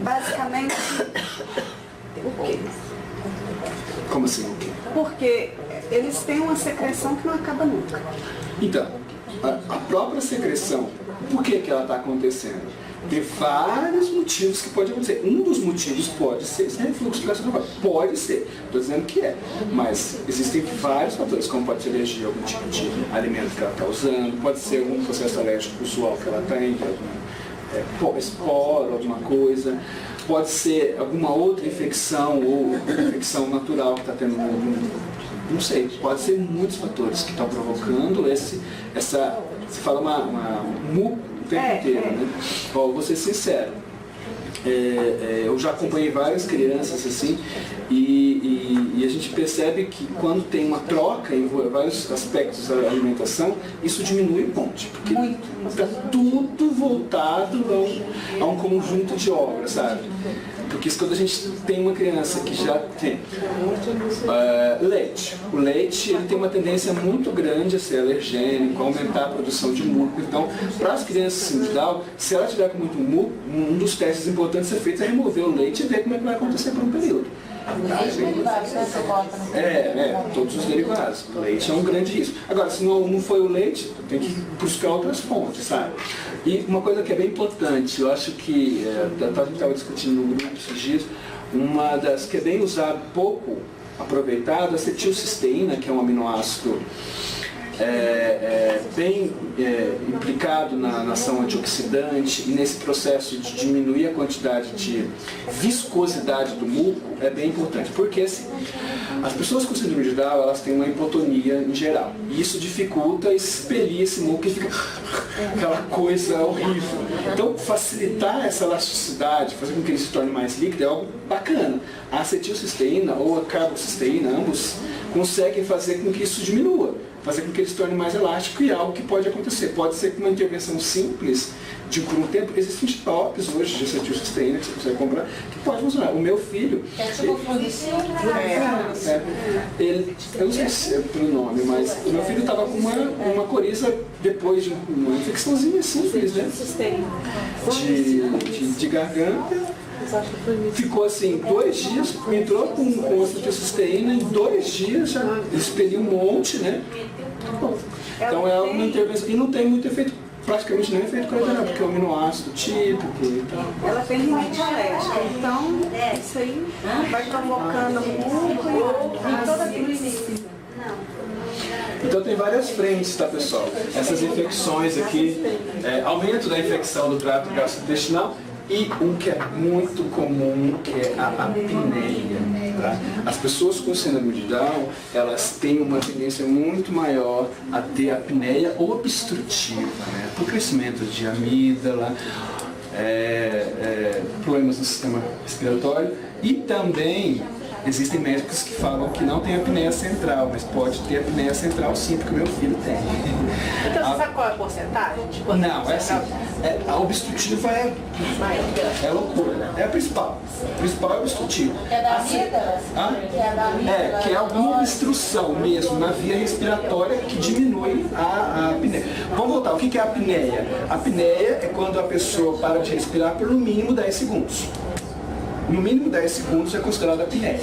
Speaker 2: basicamente, o quê?
Speaker 1: Como assim o quê?
Speaker 2: Porque eles têm uma secreção que não acaba nunca.
Speaker 1: Então, a própria secreção, por que ela está acontecendo? Tem vários motivos que pode acontecer. Um dos motivos pode ser esse refluxo gastroesofágico. Pode ser. Estou dizendo que é. Mas existem vários fatores, como pode ser alergia a algum tipo de alimento que ela está usando, pode ser algum processo alérgico usual que ela tem, algum esporo, alguma coisa. Pode ser alguma outra infecção ou infecção natural que está tendo não sei, pode ser muitos fatores que estão provocando essa, se fala uma muco o tempo inteiro, né? Ó, vou ser sincero, eu já acompanhei várias crianças assim e a gente percebe que quando tem uma troca em vários aspectos da alimentação, isso diminui um monte, porque está tudo voltado a um conjunto de obras, sabe? Porque quando a gente tem uma criança que já tem leite, o leite ele tem uma tendência muito grande a ser alergênico, a aumentar a produção de muco. Então, para as crianças síndrome de Down, se ela tiver com muito muco, um dos testes importantes a ser feito é remover o leite e ver como é que vai acontecer por um período. Todos os derivados. O leite é um grande risco. Agora, se não foi o leite, tem que buscar outras fontes, sabe? E uma coisa que é bem importante, eu acho que, a gente estava discutindo no grupo esses dias, uma das que é bem usado, pouco aproveitado, a acetilcisteína, que é um aminoácido bem implicado na ação antioxidante e nesse processo de diminuir a quantidade de viscosidade do muco, é bem importante, porque assim, as pessoas com síndrome de Down, elas têm uma hipotonia em geral, e isso dificulta expelir esse muco e fica aquela coisa horrível. Então, facilitar essa elasticidade, fazer com que ele se torne mais líquido é algo bacana. A acetilcisteína ou a carbocisteína, ambos, conseguem fazer com que isso diminua, fazer com que ele se torne mais elástico, e é algo que pode acontecer. Pode ser que uma intervenção simples, de por um tempo, existem tops hoje de acetilcisteína que você consegue comprar, que pode funcionar. O meu filho... eu não sei se é pelo nome, mas o meu filho estava com uma coriza depois de uma infecçãozinha simples, né? De garganta. Ficou assim 2 dias, entrou com acetilcisteína, em 2 dias já expeliu um monte, né? Então é uma intervenção, e não tem muito efeito, praticamente nenhum efeito colateral, porque é um aminoácido típico e tal.
Speaker 2: Ela tem rinite alérgica, então isso aí vai provocando muco e toda a crise.
Speaker 1: Então tem várias frentes, tá, pessoal? Essas infecções aqui, aumento da infecção do trato gastrointestinal, e um que é muito comum, que é a apneia. Tá? As pessoas com síndrome de Down, elas têm uma tendência muito maior a ter apneia obstrutiva, né? Por crescimento de amígdala, problemas no sistema respiratório, e também existem médicos que falam que não tem apneia central, mas pode ter apneia central sim, porque o meu filho tem.
Speaker 5: Então você sabe qual é a porcentagem?
Speaker 1: Não, é assim, a obstrutiva é loucura, é a principal. A principal é a obstrutiva.
Speaker 9: É da amígdala?
Speaker 1: Que é alguma obstrução mesmo na via respiratória que diminui a apneia. Vamos voltar, o que é a apneia? A apneia é quando a pessoa para de respirar por no mínimo 10 segundos. No mínimo 10 segundos é considerada apneia.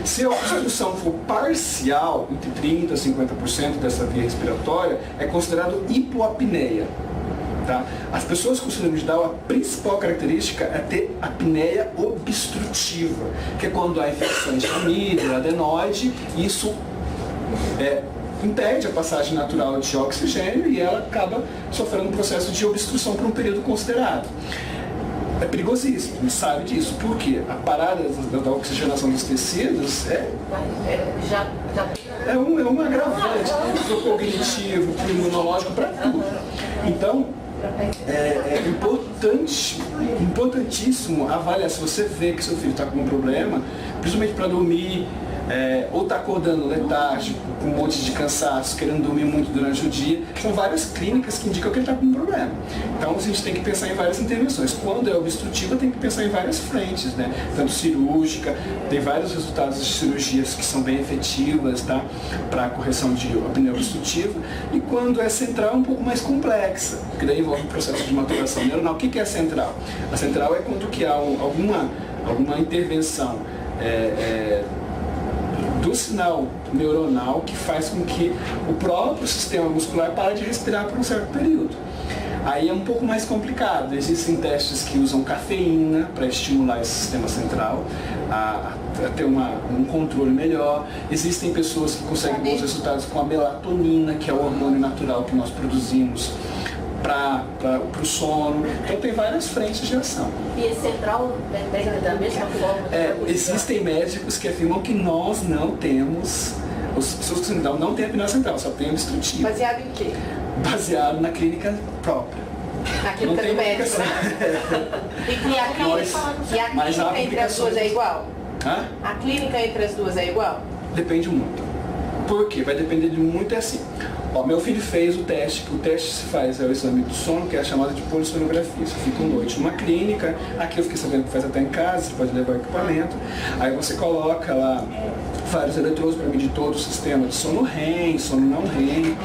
Speaker 1: Se a obstrução for parcial, entre 30% e 50% dessa via respiratória, é considerado hipoapneia. Tá? As pessoas com síndrome de Down, a principal característica é ter apneia obstrutiva, que é quando há infecção de amígdala, adenoide, e isso impede a passagem natural de oxigênio e ela acaba sofrendo um processo de obstrução por um período considerado. É perigosíssimo, a gente sabe disso. Por quê? A parada da oxigenação dos tecidos é um agravante para o cognitivo, para o imunológico, para tudo. Então, é importantíssimo avaliar se você vê que seu filho está com um problema, principalmente para dormir, ou está acordando letárgico, com um monte de cansaço, querendo dormir muito durante o dia. São várias clínicas que indicam que ele está com um problema. Então a gente tem que pensar em várias intervenções. Quando é obstrutiva, tem que pensar em várias frentes, né? Tanto cirúrgica, tem vários resultados de cirurgias que são bem efetivas, tá? Para a correção de apneia obstrutiva. E quando é central, é um pouco mais complexa, porque daí envolve um processo de maturação neuronal. O que é central? A central é quando que há alguma intervenção do sinal neuronal que faz com que o próprio sistema muscular pare de respirar por um certo período. Aí é um pouco mais complicado. Existem testes que usam cafeína para estimular esse sistema central a ter um controle melhor. Existem pessoas que conseguem bons resultados com a melatonina, que é o hormônio natural que nós produzimos para o sono. Então tem várias frentes de ação.
Speaker 8: E esse central pega da mesma forma?
Speaker 1: Existem médicos que afirmam que nós não temos, as pessoas que não têm apneia central, só tem obstrutiva.
Speaker 5: Baseado em quê?
Speaker 1: Baseado na clínica própria.
Speaker 5: Na clínica do médico. E a clínica entre as duas é igual?
Speaker 1: Hã?
Speaker 5: A clínica entre as duas é igual?
Speaker 1: Depende muito. Por quê? Vai depender de muito, assim. Meu filho fez o teste se faz o exame do sono, que é a chamada de polissonografia. Você fica uma noite numa clínica, aqui eu fiquei sabendo que faz até em casa, você pode levar o equipamento, aí você coloca lá vários eletrodos para medir todo o sistema de sono REM, sono não REM,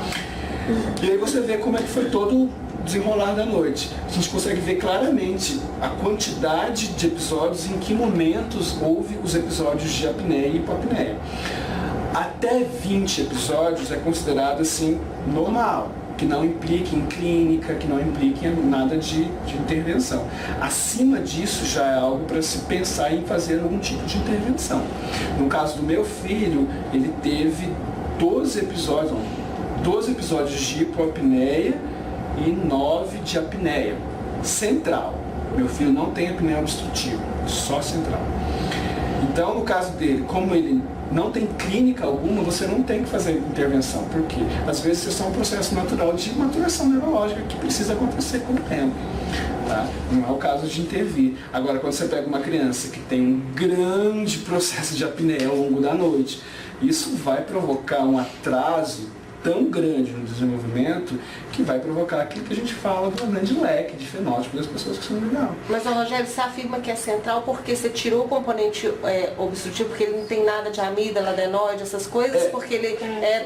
Speaker 1: e aí você vê como é que foi todo o desenrolar da noite. A gente consegue ver claramente a quantidade de episódios, em que momentos houve os episódios de apneia e hipopneia. Até 20 episódios é considerado assim normal, que não implique em clínica, que não implique em nada de intervenção. Acima disso já é algo para se pensar em fazer algum tipo de intervenção. No caso do meu filho, ele teve 12 episódios de hipopneia e 9 de apneia central. Meu filho não tem apneia obstrutiva, só central. Então, no caso dele, como ele não tem clínica alguma, você não tem que fazer intervenção. Por quê? Às vezes isso é um processo natural de maturação neurológica que precisa acontecer com o tempo. Tá? Não é o caso de intervir. Agora, quando você pega uma criança que tem um grande processo de apneia ao longo da noite, isso vai provocar um atraso tão grande no desenvolvimento que vai provocar aquilo que a gente fala do grande leque de fenótipo das pessoas que são legal.
Speaker 4: Mas, Rogério, você afirma que é central porque você tirou o componente obstrutivo, porque ele não tem nada de amígdala, adenoide, essas coisas, porque ele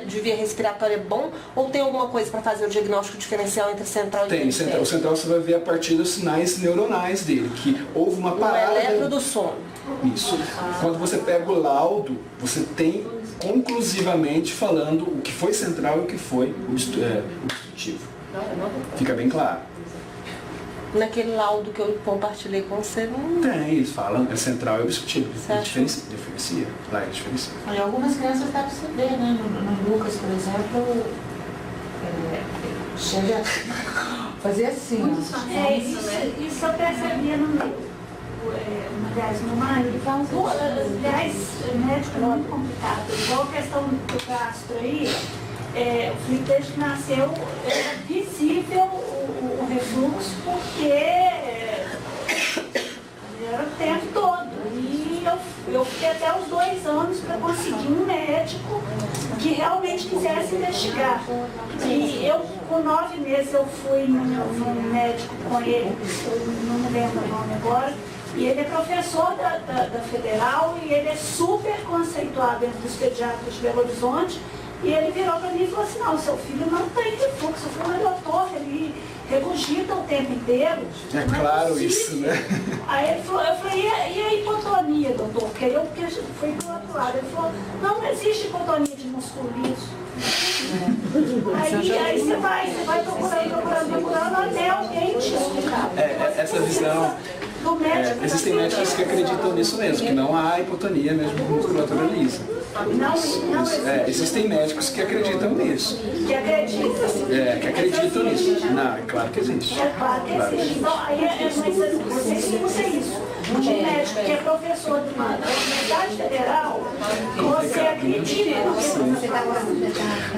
Speaker 4: de via respiratória bom, ou tem alguma coisa para fazer o diagnóstico diferencial entre central e periférico?
Speaker 1: Tem, o central você vai ver a partir dos sinais neuronais dele, que houve uma parada...
Speaker 4: O eletro do sono.
Speaker 1: Isso. Quando você pega o laudo, você tem conclusivamente falando o que foi central e o que foi obstrutivo. Fica bem claro.
Speaker 4: Naquele laudo que eu compartilhei com você, não...
Speaker 1: Tem, eles falam, é central e obstrutivo. Diferencia. Lá é diferencia.
Speaker 9: Em algumas crianças dá para você ver, né? No Lucas, por exemplo, chega a fazer assim.
Speaker 3: Isso eu percebia no meu. Aliás, no marido, aliás, médico é muito complicado. Igual a questão do gastro aí, o Felipe desde que nasceu era visível o refluxo, porque era o tempo todo. E eu fiquei até os 2 anos para conseguir um médico que realmente quisesse investigar. E eu, com 9 meses, eu fui num médico com ele, eu não me lembro o nome agora, e ele é professor da Federal e ele é super conceituado entre os pediatras de Belo Horizonte. E ele virou para mim e falou assim, não, seu filho não tem refluxo. Eu falei, doutor, ele regurgita o tempo inteiro.
Speaker 1: É claro isso, né?
Speaker 3: Aí ele falou, eu falei, e a hipotonia, doutor? Porque eu fui pro outro lado. Ele falou, não existe hipotonia de músculo liso. Aí você vai procurando até alguém te explicar.
Speaker 1: Essa visão... existem médicos que acreditam nisso mesmo, que não há hipotonia mesmo com musculatura lisa. Existem médicos que acreditam nisso.
Speaker 3: Que acreditam?
Speaker 1: Que acreditam nisso. Não, é claro que existe.
Speaker 3: É claro que existe. Então, aí você escuta isso. Um médico que é professor de uma universidade federal, você acredita no que você está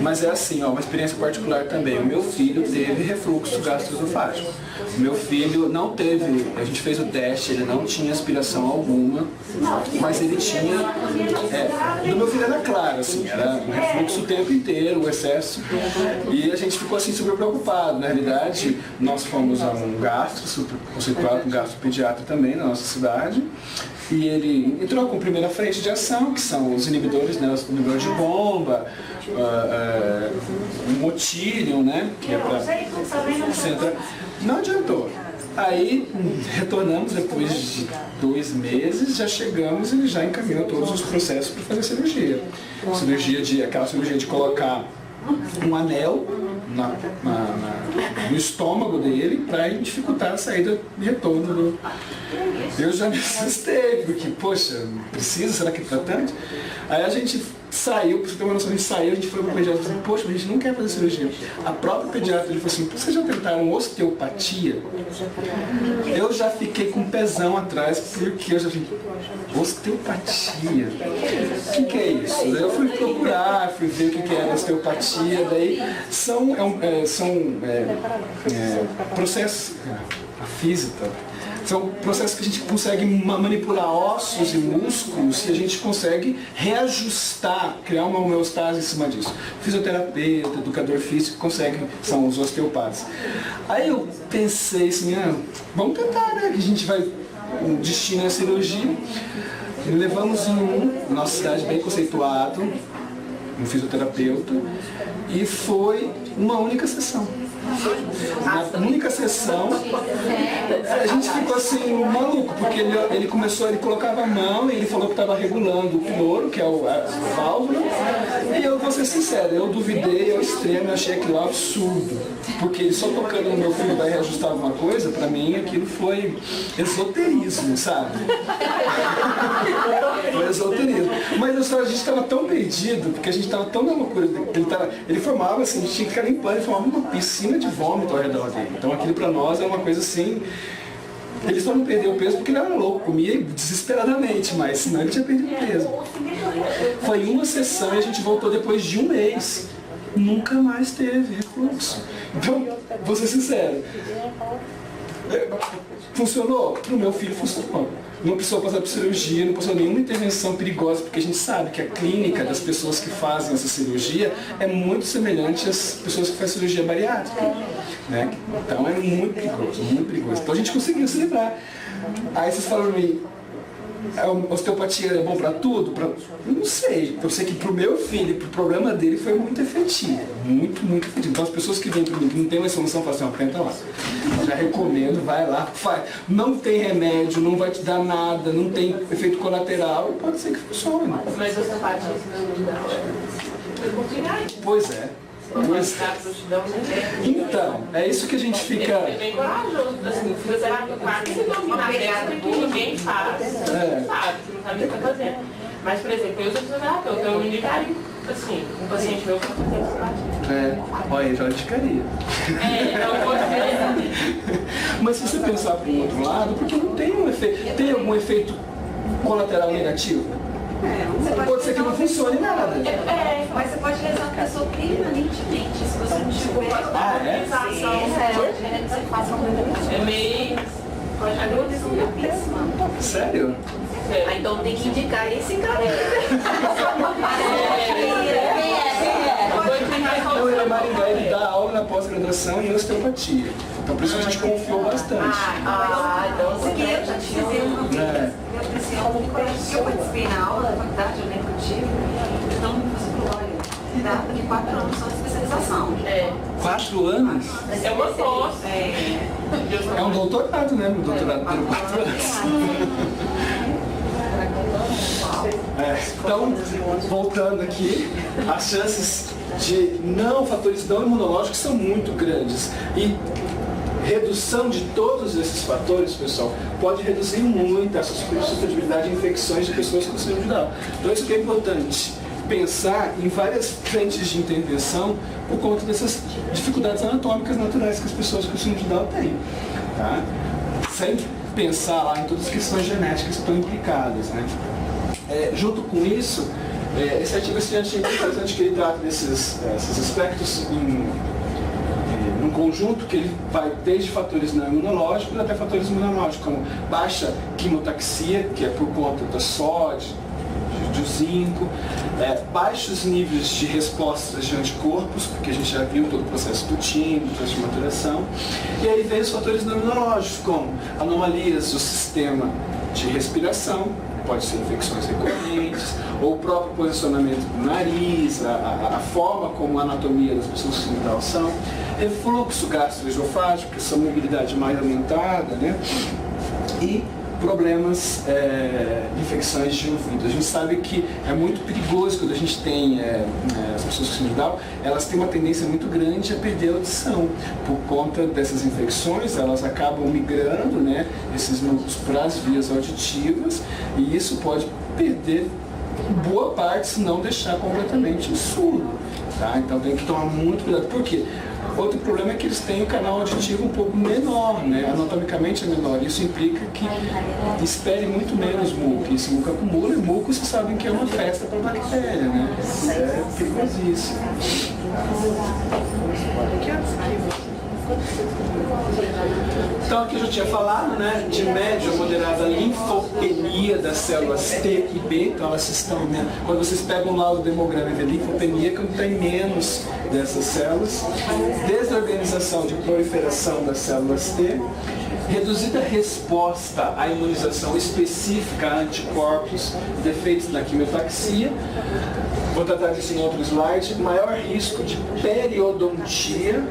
Speaker 1: Mas é assim, ó, uma experiência particular também. O meu filho teve refluxo gastroesofágico. O meu filho não teve, a gente fez o teste, ele não tinha aspiração alguma, mas ele tinha, do meu filho era claro, assim, era um refluxo o tempo inteiro, o excesso, e a gente ficou assim super preocupado. Na realidade, nós fomos a um gastro, conceituado um gastropediatra também na nossa cidade, e ele entrou com a primeira frente de ação, que são os inibidores, né, os inibidores de bomba, o Motilium, né, que é para centrar. Não adiantou. Aí retornamos depois de 2 meses, já chegamos e ele já encaminhou todos os processos para fazer cirurgia. Aquela cirurgia de colocar um anel no estômago dele para dificultar a saída de retorno. Eu já me assustei, porque, poxa, precisa? Será que é tratante? Aí a gente saiu, pra você ter uma noção, a gente foi para o pediatra e falou, poxa, a gente não quer fazer cirurgia. A própria pediatra ele falou assim, vocês já tentaram osteopatia? Eu já fiquei com um pezão atrás, porque eu já fiquei, osteopatia? O que é isso? Daí eu fui procurar, fui ver o que era osteopatia, daí são processos, a física, são processos que a gente consegue manipular ossos e músculos e a gente consegue reajustar, criar uma homeostase em cima disso. Fisioterapeuta, educador físico conseguem, são os osteopatas. Aí eu pensei assim, vamos tentar, né? Que a gente vai, o destino é a cirurgia. Levamos na nossa cidade bem conceituado, um fisioterapeuta, e foi uma única sessão. Na única sessão, a gente ficou assim, maluco, porque ele colocava a mão e ele falou que estava regulando o cloro, que é a válvula, e eu vou ser sincero, eu duvidei ao extremo, eu achei aquilo absurdo, porque ele só tocando no meu filho vai reajustar alguma coisa, pra mim aquilo foi esoterismo, sabe? Foi esoterismo. Mas a gente estava tão perdido, porque a gente estava tão na loucura, ele formava assim, a gente tinha que ficar limpando, ele formava uma piscina de vômito ao redor dele. Então aquilo pra nós é uma coisa assim. Ele só não perdeu peso porque ele era louco, comia desesperadamente, mas senão ele tinha perdido peso. Foi uma sessão e a gente voltou depois de 1 mês. Nunca mais teve refluxo. Então, vou ser sincero. Funcionou? Pro meu filho funcionou. Não precisou passar por cirurgia, não precisou nenhuma intervenção perigosa, porque a gente sabe que a clínica das pessoas que fazem essa cirurgia é muito semelhante às pessoas que fazem cirurgia bariátrica. Né? Então é muito perigoso, muito perigoso. Então a gente conseguiu se livrar. Aí vocês falaram pra mim, a osteopatia é bom para tudo? Eu não sei. Eu sei que pro meu filho, pro problema dele, foi muito efetivo. Muito, muito efetivo. Então as pessoas que vêm para mim, que não tem uma solução, falam assim, tenta lá. Já recomendo, vai lá, faz. Não tem remédio, não vai te dar nada, não tem efeito colateral, pode ser que funcione.
Speaker 8: Mas a osteopatia é complicado.
Speaker 1: Pois é. Então, é isso que a gente fica.
Speaker 8: É bem corajoso, assim, fisioterapia quase que domina a técnica que ninguém faz. Sabe, que não sabe o que está fazendo. Mas, por exemplo, eu sou fisioterapeuta, eu indicaria, assim, um paciente meu que não tem fisioterapia.
Speaker 1: Olha, eu já indicaria.
Speaker 8: Eu vou dizer.
Speaker 1: Mas se você pensar para o outro lado, porque não tem um efeito. Tem algum efeito colateral negativo? Pode ser que não funcione nada.
Speaker 7: Mas você pode lesar a pessoa permanentemente se você não tiver
Speaker 8: organização. É meio. Pode haver uma lesão gravíssima.
Speaker 1: Sério?
Speaker 7: Então tem que indicar esse cara.
Speaker 1: Não, ele é Maringá, ele dá aula na pós-graduação em osteopatia. Então por isso a gente confiou bastante.
Speaker 7: Então porque eu já te dizer uma coisa. Eu participei na aula da faculdade, eu lembro que eu tive. Então, olha, dá de 4 anos só de especialização.
Speaker 1: 4 anos?
Speaker 8: É uma pós.
Speaker 1: É um doutorado, né? Um doutorado por 4 anos. Então, voltando aqui, as chances de fatores não imunológicos são muito grandes. E redução de todos esses fatores, pessoal, pode reduzir muito essa suscetibilidade a infecções de pessoas com síndrome de Down. Então isso que é importante, pensar em várias frentes de intervenção por conta dessas dificuldades anatômicas naturais que as pessoas com síndrome de Down têm. Tá? Sem pensar lá em todas as questões genéticas que estão implicadas. Né? Junto com isso, Esse artigo assim, é interessante que ele trata desses aspectos num conjunto que ele vai desde fatores não imunológicos até fatores imunológicos, como baixa quimotaxia, que é por conta da sódio, do zinco, baixos níveis de respostas de anticorpos, porque a gente já viu todo o processo do timo, o processo de maturação, e aí vem os fatores não imunológicos, como anomalias do sistema de respiração, pode ser infecções recorrentes, ou o próprio posicionamento do nariz, a forma como a anatomia das pessoas com síndrome são, refluxo gastroesofágico, essa mobilidade mais aumentada, né? E problemas de infecções de ouvido. A gente sabe que é muito perigoso quando a gente tem as pessoas com síndrome de Down, elas têm uma tendência muito grande a perder a audição. Por conta dessas infecções, elas acabam migrando, né, esses núcleos para as vias auditivas, e isso pode perder boa parte, se não deixar completamente surdo. Tá? Então tem que tomar muito cuidado. Por quê? Outro problema é que eles têm o canal auditivo um pouco menor, né? Anatomicamente é menor. Isso implica que espere muito menos muco. E esse muco acumula, e muco vocês sabem que é uma festa para a bactéria, né? É perigosíssimo. Então aqui eu já tinha falado, né, de média ou moderada linfopenia das células T e B, então elas estão, né, quando vocês pegam lá o demograma e vê linfopenia, quando tem menos dessas células, desorganização de proliferação das células T, reduzida resposta à imunização específica a anticorpos, defeitos na quimiotaxia, vou tratar disso em outro slide, maior risco de periodontite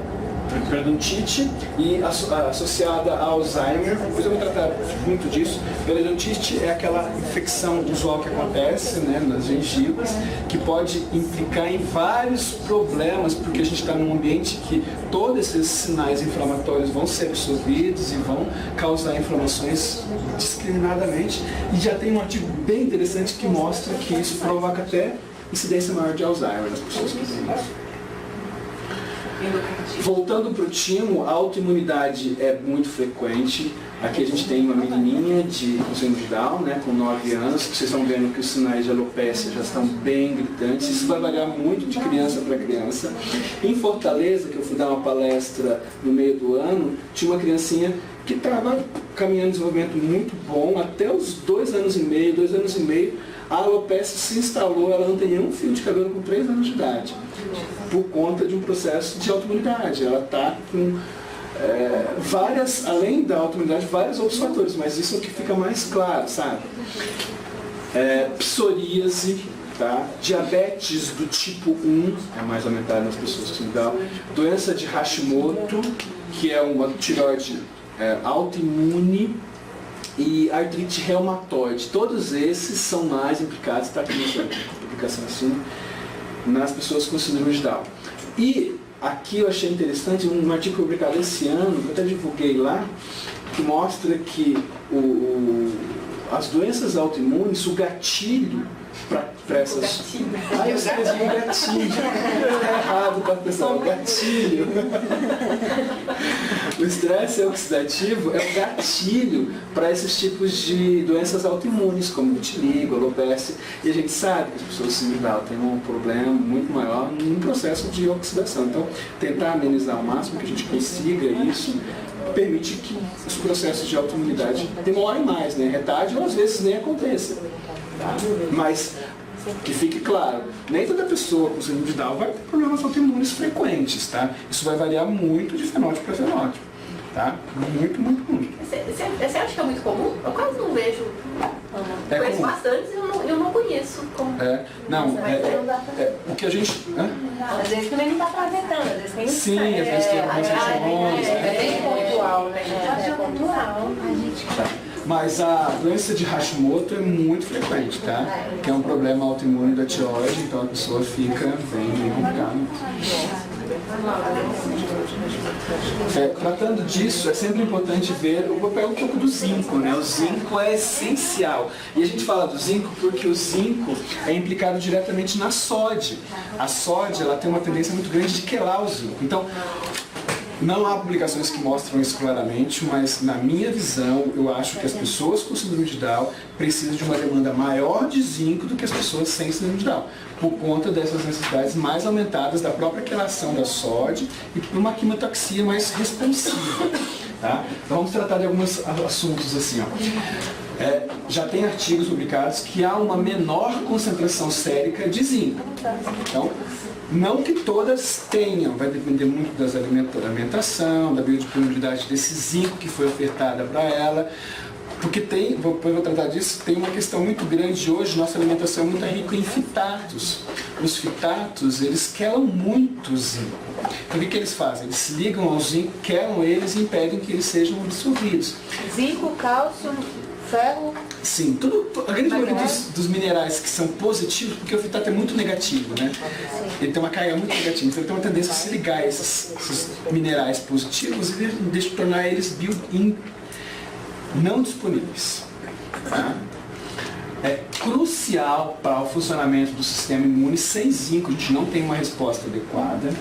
Speaker 1: e associada a Alzheimer. Depois eu vou tratar muito disso. Periodontite é aquela infecção usual que acontece, né, nas gengivas, que pode implicar em vários problemas, porque a gente está num ambiente que todos esses sinais inflamatórios vão ser absorvidos e vão causar inflamações discriminadamente. E já tem um artigo bem interessante que mostra que isso provoca até incidência maior de Alzheimer nas pessoas que têm isso. Voltando para o timo, a autoimunidade é muito frequente. Aqui a gente tem uma menininha de síndrome de Down, né, com 9 anos. Vocês estão vendo que os sinais de alopécia já estão bem gritantes. Isso vai variar muito de criança para criança. Em Fortaleza, que eu fui dar uma palestra no meio do ano, tinha uma criancinha que estava caminhando em desenvolvimento muito bom, até os 2 anos e meio, a alopécia se instalou, ela não tem nenhum fio de cabelo com 3 anos de idade, por conta de um processo de autoimunidade. Ela está com várias, além da autoimunidade, vários outros fatores, mas isso é o que fica mais claro, sabe? Psoríase, tá? Diabetes do tipo 1, é mais aumentada nas pessoas que dão, doença de Hashimoto, que é uma tireoide autoimune, e artrite reumatoide. Todos esses são mais implicados, está aqui nessa publicação assim, nas pessoas com síndrome de Down. E aqui eu achei interessante um artigo publicado esse ano, que eu até divulguei lá, que mostra que as doenças autoimunes, o gatilho para essas... Eu escrevi gatilho. É errado para a pessoa, o gatilho. O estresse oxidativo é o gatilho para esses tipos de doenças autoimunes, como vitiligo, alopecia. E a gente sabe que as pessoas com síndrome de Down têm um problema muito maior no processo de oxidação. Então, tentar amenizar ao máximo que a gente consiga isso, permite que os processos de autoimunidade demorem mais, né? Retarde ou às vezes nem aconteça. Tá? Mas que fique claro, nem toda pessoa com síndrome de Down vai ter problemas autoimunes frequentes, tá? Isso vai variar muito de fenótipo para fenótipo, tá? Muito, muito, muito.
Speaker 7: Você acha que é muito comum? Eu quase não vejo. Conheço bastante e eu não conheço como.
Speaker 1: O que a gente...
Speaker 4: Às vezes também não dá para ver tanto, às vezes tem...
Speaker 1: Sim, às vezes tem algumas regiões.
Speaker 7: É bem pontual, né?
Speaker 4: É pontual.
Speaker 1: Mas a doença de Hashimoto é muito frequente, tá? Que é um problema autoimune da tireoide, então a pessoa fica bem complicada. Tratando disso, é sempre importante ver o papel um pouco do zinco, né? O zinco é essencial. E a gente fala do zinco porque o zinco é implicado diretamente na sódio. A sódio, ela tem uma tendência muito grande de quelar o zinco. Então, Não há publicações que mostram isso claramente, mas na minha visão, eu acho que as pessoas com síndrome de Down precisam de uma demanda maior de zinco do que as pessoas sem síndrome de Down, por conta dessas necessidades mais aumentadas da própria quelação da sódio e por uma quimiotoxia mais responsiva. Tá? Então vamos tratar de alguns assuntos assim. Já tem artigos publicados que há uma menor concentração sérica de zinco. Então, não que todas tenham, vai depender muito da alimentação, da biodisponibilidade desse zinco que foi ofertada para ela, porque vou tratar disso, tem uma questão muito grande hoje, nossa alimentação é muito rica em fitatos. Os fitatos, eles quelam muito zinco. Então o que eles fazem? Eles se ligam ao zinco, quelam eles e impedem que eles sejam absorvidos.
Speaker 10: Zinco, cálcio, ferro.
Speaker 1: Sim, a grande maioria dos minerais que são positivos, porque o fitato é muito negativo, né? Ele tem uma carga muito negativa, então ele tem uma tendência a se ligar a esses minerais positivos e deixa tornar eles não disponíveis. Tá? É crucial para o funcionamento do sistema imune. Sem zinco a gente não tem uma resposta adequada.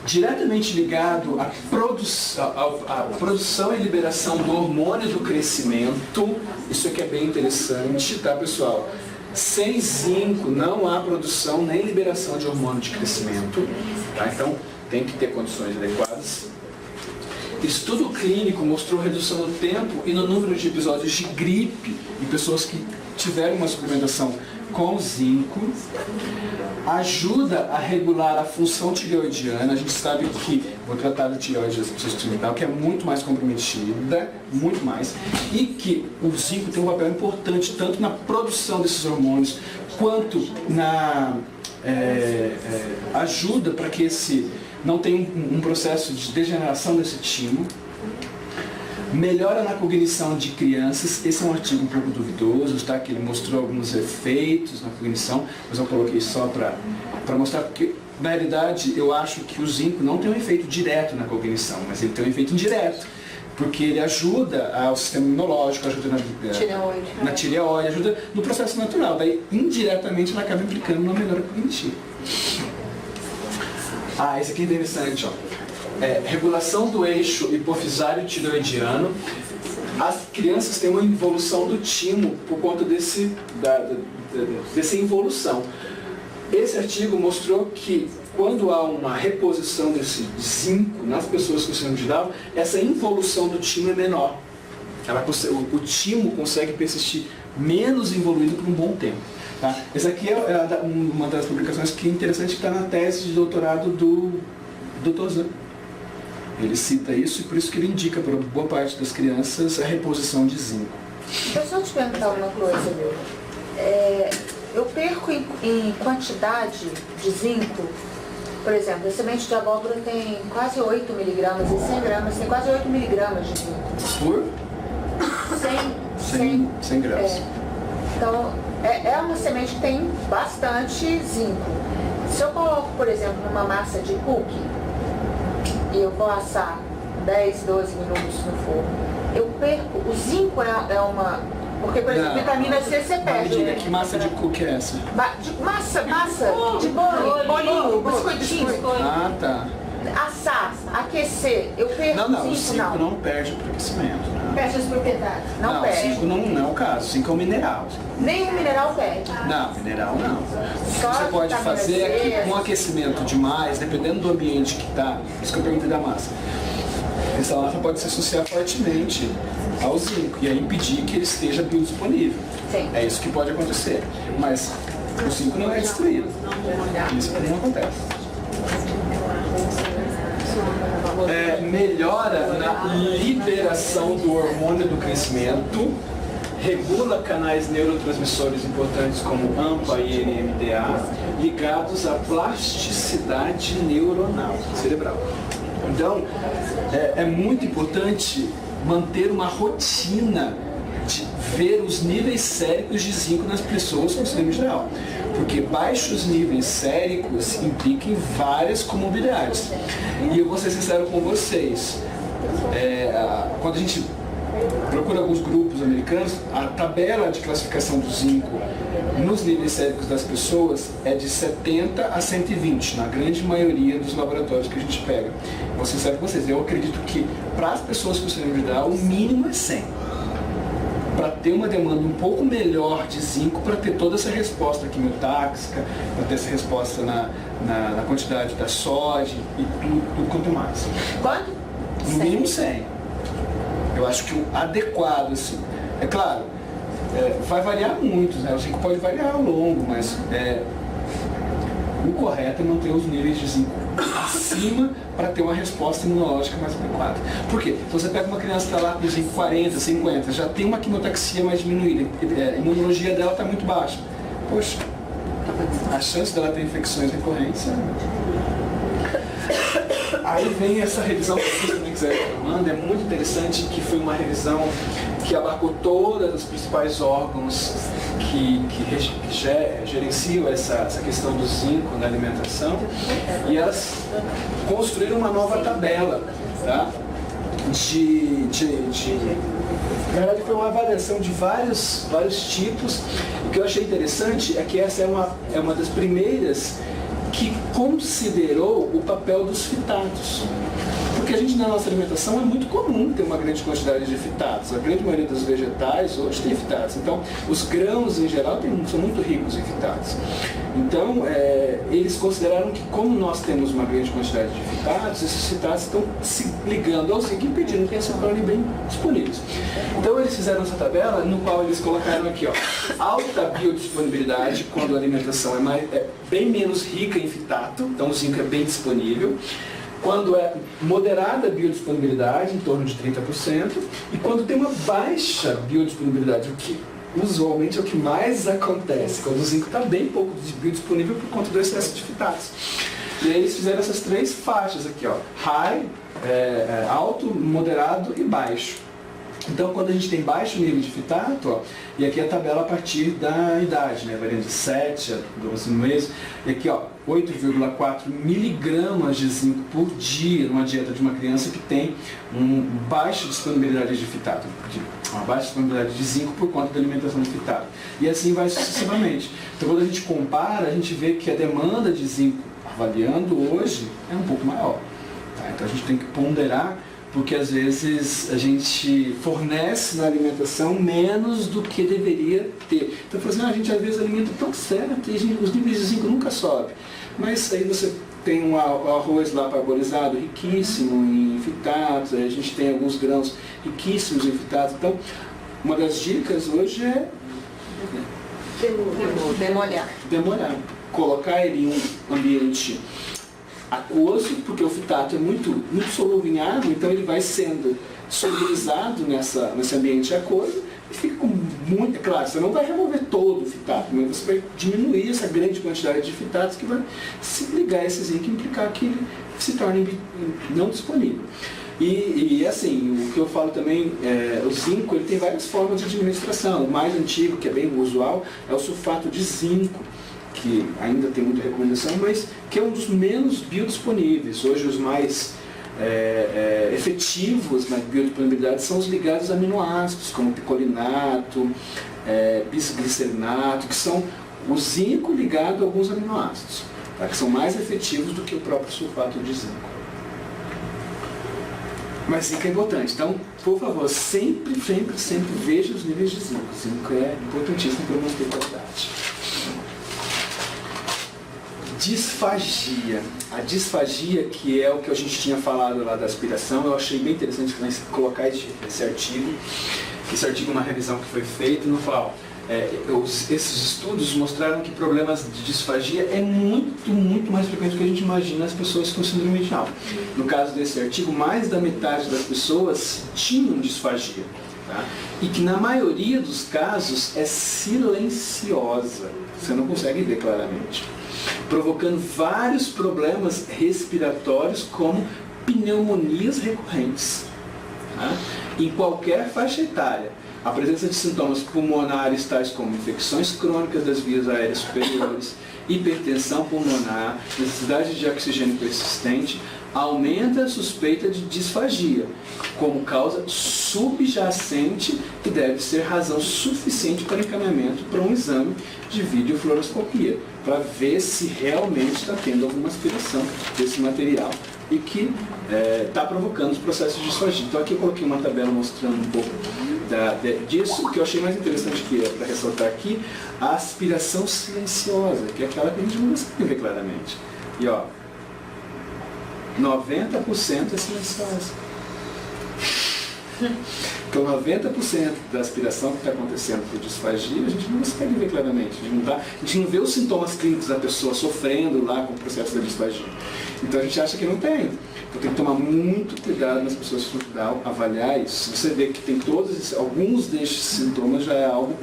Speaker 1: Diretamente ligado à produção e liberação do hormônio do crescimento. Isso aqui é bem interessante, tá, pessoal? Sem zinco não há produção nem liberação de hormônio de crescimento, tá? Então tem que ter condições adequadas. Estudo clínico mostrou redução no tempo e no número de episódios de gripe em pessoas que tiveram uma suplementação com zinco. Ajuda a regular a função tireoidiana. A gente sabe que, vou tratar da tireoide gestacional, que é muito mais comprometida, muito mais, e que o zinco tem um papel importante tanto na produção desses hormônios, quanto na ajuda para que não tenha um processo de degeneração desse timo. Melhora na cognição de crianças. Esse é um artigo um pouco duvidoso, tá? Que ele mostrou alguns efeitos na cognição, mas eu coloquei só para mostrar, porque na realidade eu acho que o zinco não tem um efeito direto na cognição, mas ele tem um efeito indireto, porque ele ajuda ao sistema imunológico, ajuda na tireoide, ajuda no processo natural, daí indiretamente ele acaba implicando na melhora cognitiva. Esse aqui é interessante, ó. Regulação do eixo hipofisário tireoidiano. As crianças têm uma involução do timo por conta dessa involução. Esse artigo mostrou que quando há uma reposição desse zinco nas pessoas com síndrome de Down, essa involução do timo é menor. O timo consegue persistir menos involuído por um bom tempo. Tá? Essa aqui é uma das publicações que é interessante, que está na tese de doutorado do Dr. Zan. Ele cita isso e por isso que ele indica para boa parte das crianças a reposição de zinco.
Speaker 10: Deixa eu te perguntar uma coisa, meu. Eu perco em quantidade de zinco, por exemplo, a semente de abóbora tem quase 8 miligramas e 100 gramas tem quase 8 miligramas de zinco.
Speaker 1: Por? 100 gramas.
Speaker 10: Então, é uma semente que tem bastante zinco. Se eu coloco, por exemplo, numa massa de cookie, e eu vou assar 10, 12 minutos no forno, eu perco. O zinco é uma... Porque, por exemplo, vitamina C você perde.
Speaker 1: Me diga, que massa de cookie é essa?
Speaker 10: Massa de bolinho, biscoitinho.
Speaker 1: Tá.
Speaker 10: Assar, aquecer, eu perco
Speaker 1: o zinco não perde o aquecimento.
Speaker 10: Perde as propriedades. Não perde.
Speaker 1: O zinco não é o caso, o zinco é um mineral.
Speaker 10: Nem o mineral perde.
Speaker 1: Não, mineral não.
Speaker 10: Só
Speaker 1: você pode fazer aqui com aquecimento demais, dependendo do ambiente que está. Isso que eu perguntei da massa. Essa massa pode se associar fortemente ao zinco e aí impedir que ele esteja biodisponível.
Speaker 10: Sim.
Speaker 1: É isso que pode acontecer. Mas o zinco não é destruído. Isso não acontece. Melhora na liberação do hormônio do crescimento, regula canais neurotransmissores importantes como AMPA e NMDA, ligados à plasticidade neuronal cerebral. Então, é muito importante manter uma rotina de ver os níveis séricos de zinco nas pessoas com síndrome de Down, porque baixos níveis séricos implicam várias comorbidades. E eu vou ser sincero com vocês, quando a gente procura alguns grupos americanos, a tabela de classificação do zinco nos níveis séricos das pessoas é de 70 a 120, na grande maioria dos laboratórios que a gente pega. Vou ser sincero com vocês, eu acredito que para as pessoas com síndrome de Down, o mínimo é 100. Para ter uma demanda um pouco melhor de zinco, para ter toda essa resposta quimiotáxica, para ter essa resposta na quantidade da sódio e tudo quanto mais.
Speaker 10: Quanto?
Speaker 1: No mínimo 100. Eu acho que o adequado, assim, é claro, vai variar muito, né? O zinco pode variar ao longo, mas o correto é manter os níveis de zinco acima para ter uma resposta imunológica mais adequada. Por quê? Se você pega uma criança que está lá com zinco 40, 50, já tem uma quimiotaxia mais diminuída, a imunologia dela está muito baixa. Poxa, a chance dela ter infecções recorrentes Aí vem essa revisão que vocês também quiserem manda, é muito interessante, que foi uma revisão que abarcou todos os principais órgãos que gerenciam essa questão do zinco na alimentação, e elas construíram uma nova tabela, tá? Na verdade foi uma avaliação de vários tipos. O que eu achei interessante é que essa é uma das primeiras que considerou o papel dos fitatos. Porque a gente, na nossa alimentação, é muito comum ter uma grande quantidade de fitatos. A grande maioria dos vegetais hoje tem fitatos. Então, os grãos, em geral, são muito ricos em fitatos. Então, eles consideraram que, como nós temos uma grande quantidade de fitatos, esses fitatos estão se ligando ao zinco, impedindo que eles se tornem bem disponíveis. Então, eles fizeram essa tabela, no qual eles colocaram aqui, ó, alta biodisponibilidade, quando a alimentação é bem menos rica em fitato, então o zinco é bem disponível. Quando é moderada biodisponibilidade, em torno de 30%, e quando tem uma baixa biodisponibilidade, o que usualmente é o que mais acontece, quando o zinco está bem pouco biodisponível por conta do excesso de fitatos. E aí eles fizeram essas três faixas aqui, ó, high, alto, moderado e baixo. Então, quando a gente tem baixo nível de fitato, ó, e aqui a tabela a partir da idade, né, variando de 7 a 12 meses, e aqui, ó, 8,4 miligramas de zinco por dia numa dieta de uma criança que tem uma baixa disponibilidade de fitato, uma baixa disponibilidade de zinco por conta da alimentação de fitato. E assim vai sucessivamente. Então, quando a gente compara, a gente vê que a demanda de zinco, avaliando hoje, é um pouco maior. Tá? Então, a gente tem que ponderar, porque às vezes a gente fornece na alimentação menos do que deveria ter. Então, a gente às vezes alimenta tão certo e os níveis de zinco nunca sobem. Mas aí você tem um arroz lá parboilizado riquíssimo em fitatos, a gente tem alguns grãos riquíssimos em fitatos. Então, uma das dicas hoje é demolhar. Colocar ele em um ambiente aquoso, porque o fitato é muito solúvel em água, então ele vai sendo solubilizado nesse ambiente aquoso e fica com muito... Claro, você não vai remover todo o fitato, mas você vai diminuir essa grande quantidade de fitatos que vai se ligar a esse zinco e implicar que ele se torne não disponível. E assim, o que eu falo também, o zinco ele tem várias formas de administração. O mais antigo, que é bem usual, é o sulfato de zinco, que ainda tem muita recomendação, mas que é um dos menos biodisponíveis. Hoje os mais efetivos na biodisponibilidade são os ligados a aminoácidos, como picolinato, bisglicerinato, que são o zinco ligado a alguns aminoácidos, tá? Que são mais efetivos do que o próprio sulfato de zinco. Mas zinco é importante, então, por favor, sempre veja os níveis de zinco. O zinco é importantíssimo para manter qualidade. Disfagia. A disfagia, que é o que a gente tinha falado lá da aspiração, eu achei bem interessante colocar esse artigo. Esse artigo é uma revisão que foi feita no qual esses estudos mostraram que problemas de disfagia é muito mais frequente do que a gente imagina nas pessoas com síndrome de Down. No caso desse artigo, mais da metade das pessoas tinham disfagia. Tá? E que na maioria dos casos é silenciosa. Você não consegue ver claramente. Provocando vários problemas respiratórios como pneumonias recorrentes, tá? Em qualquer faixa etária. A presença de sintomas pulmonares tais como infecções crônicas das vias aéreas superiores, hipertensão pulmonar, necessidade de oxigênio persistente, aumenta a suspeita de disfagia, como causa subjacente e deve ser razão suficiente para encaminhamento para um exame de videofluoroscopia, para ver se realmente está tendo alguma aspiração desse material e que está provocando os processos de disfagia. Então aqui eu coloquei uma tabela mostrando um pouco disso. O que eu achei mais interessante que é para ressaltar aqui, a aspiração silenciosa, que é aquela que a gente não consegue ver claramente. E ó, 90% é silenciosa. Então 90% da aspiração que está acontecendo por disfagia, a gente não consegue ver claramente. A gente não vê os sintomas clínicos da pessoa sofrendo lá com o processo da disfagia. Então a gente acha que não tem. Então tem que tomar muito cuidado nas pessoas que estudar, avaliar isso. Se você vê que tem alguns destes sintomas, já é algo.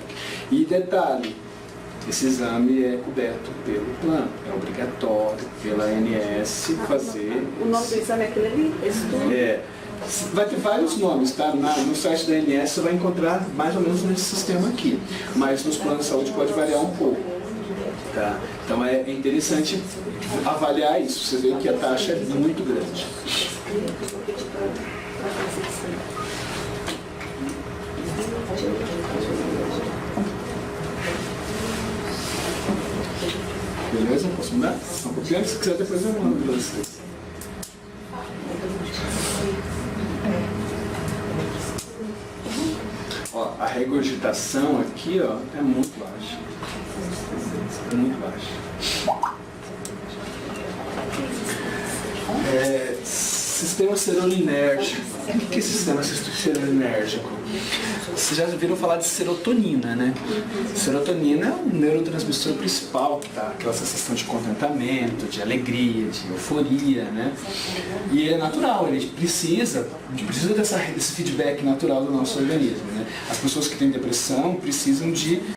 Speaker 1: E detalhe, esse exame é coberto pelo plano, é obrigatório pela ANS fazer.
Speaker 2: O nome do exame é aquele ali?
Speaker 1: Vai ter vários nomes, tá? No site da ANS você vai encontrar mais ou menos nesse sistema aqui, mas nos planos de saúde pode variar um pouco. Tá? Então é interessante avaliar isso, você vê que a taxa é muito grande. Beleza? Posso mudar? Estão copiando? Se quiser depois eu mando para vocês. Ó, a regurgitação aqui, ó, é muito baixa. É muito baixa. Sistema serolinérgico. O que é sistema serolinérgico? Vocês já viram falar de serotonina, né? Serotonina é um neurotransmissor principal que dá aquela sensação de contentamento, de alegria, de euforia, né? E é natural, a gente precisa desse feedback natural do nosso organismo, né? As pessoas que têm depressão precisam de